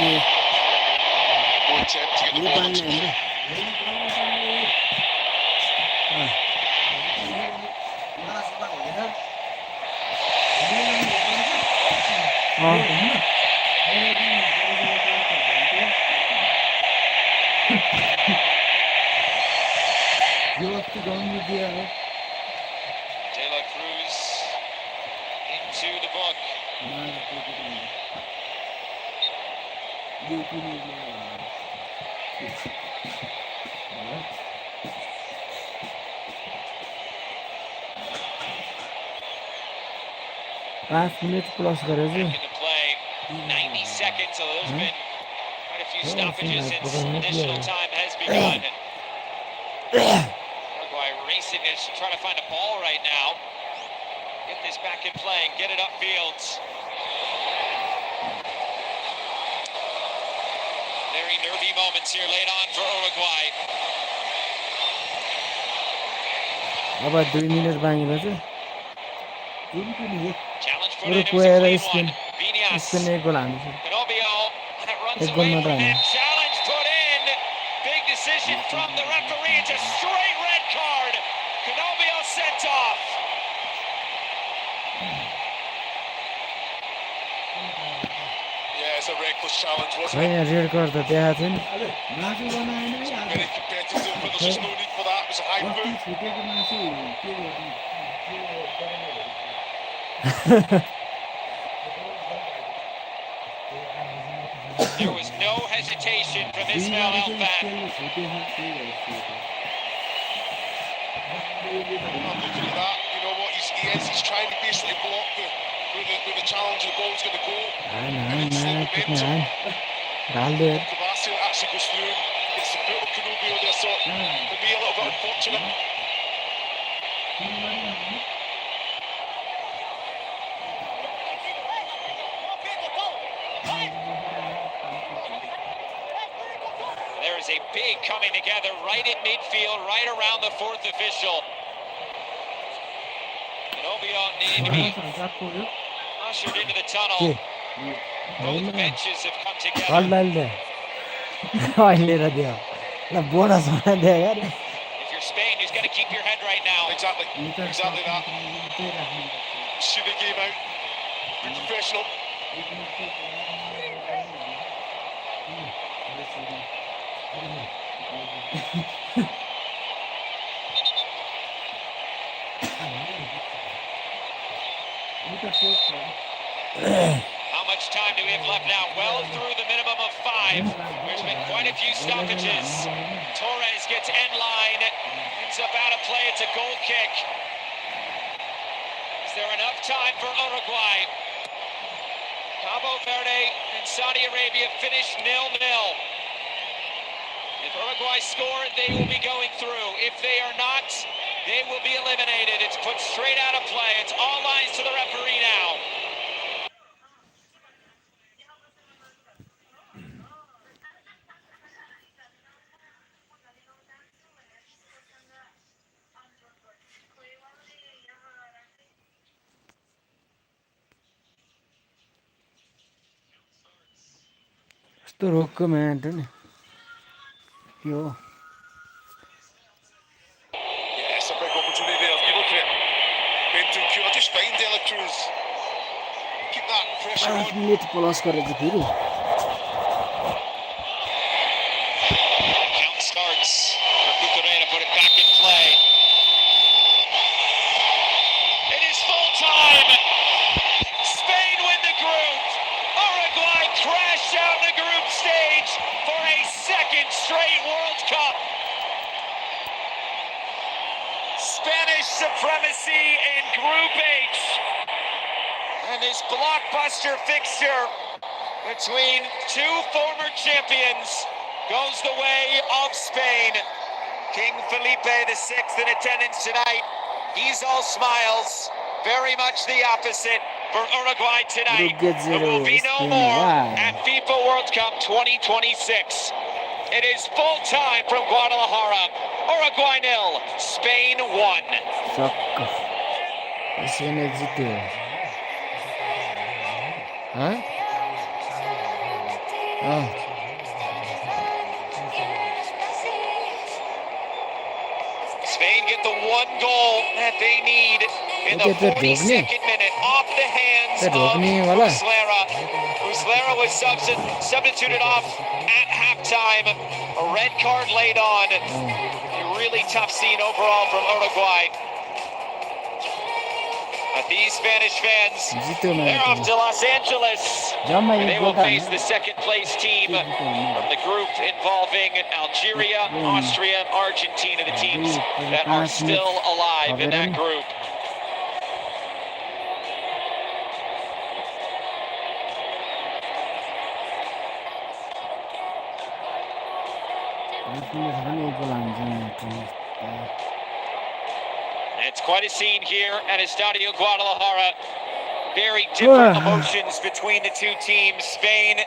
No attempt to get the ball into play. De La Cruz into the book. 5 minute plus गरेर Back into play, 90 seconds, so there's been quite a few stoppages since additional time has begun. Uruguay racing to try to find a ball right now. Get this back in play and get it upfield. Very nervy moments here late on for Uruguay. अब 2 minute बाँकी रहेछ Challenge put in, it was a Uruguay clean Spain. one. Viñas. Spain एक गोल हाल्नु Canobio runs एक गोल away मात्र from हाल्नु it. Challenge put in. Big decision from the referee. It's a straight red card. Canobio sent off. Yeah, it's a reckless challenge, wasn't खै it? यहाँ red card त देखाएको थियो नि Very competitive, but there's just no need for that. It was a high foot. There was no hesitation from Ismail Alfan. I'm looking at that. You know what? He's trying to basically block where the challenge of the ball's going to go. ढाल दे Kovacic actually goes through and gets the foot of Canobio there, so for me a little bit unfortunate. There is a big coming together right at midfield, right around the fourth official. Canobio needing to be ushered into the tunnel. Both benches have come together. हल्लाल दे अहिले र दियो ल bonus बना दे यार If you're Spain, you've got to keep your head right now. Exactly that. See the game out. Be professional. How much time do we have left now? Well through the minimum of 5. There's been quite a few stoppages. Torres gets end line, ends up out of play. It's a goal kick. Is there enough time for Uruguay? Cabo Verde and Saudi Arabia finish 0-0. If Uruguay score, they will be going through. If they are not, they will be eliminated. It's put straight out of play. It's all lines to the referee now. यस्तो रोकको mat नि यो Yeah, it's a big opportunity there. If you look at it, Bentancur, just fine De La Cruz. Keep that pressure 5 on. Minute plus गरेर चाहिँ फेरि Count starts for Cucurella to put it back in play. It is full time. Spain win the group. Uruguay crash out in the group stage for a second straight World Cup. Spanish supremacy in Group H. And this blockbuster fixture between two former champions goes the way of Spain. King Felipe VI in attendance tonight. He's all smiles. Very much the opposite for Uruguay tonight. There will be no more at FIFA World Cup 2026. It is full time from Guadalajara. Uruguay 0, Spain 1. सक्क Spain जित्यो Spain get the one goal that they need in the 42nd minute off the hands of Muslera. Muslera was substituted off at halftime. A red card laid on. A really tough scene overall from Uruguay. But these Spanish fans, they're off to Los Angeles. They will face the second place team from the group involving Algeria, Austria, and Argentina, the teams that are still alive in that group. It's quite a scene here at Estadio Guadalajara. Very different emotions between the two teams. Spain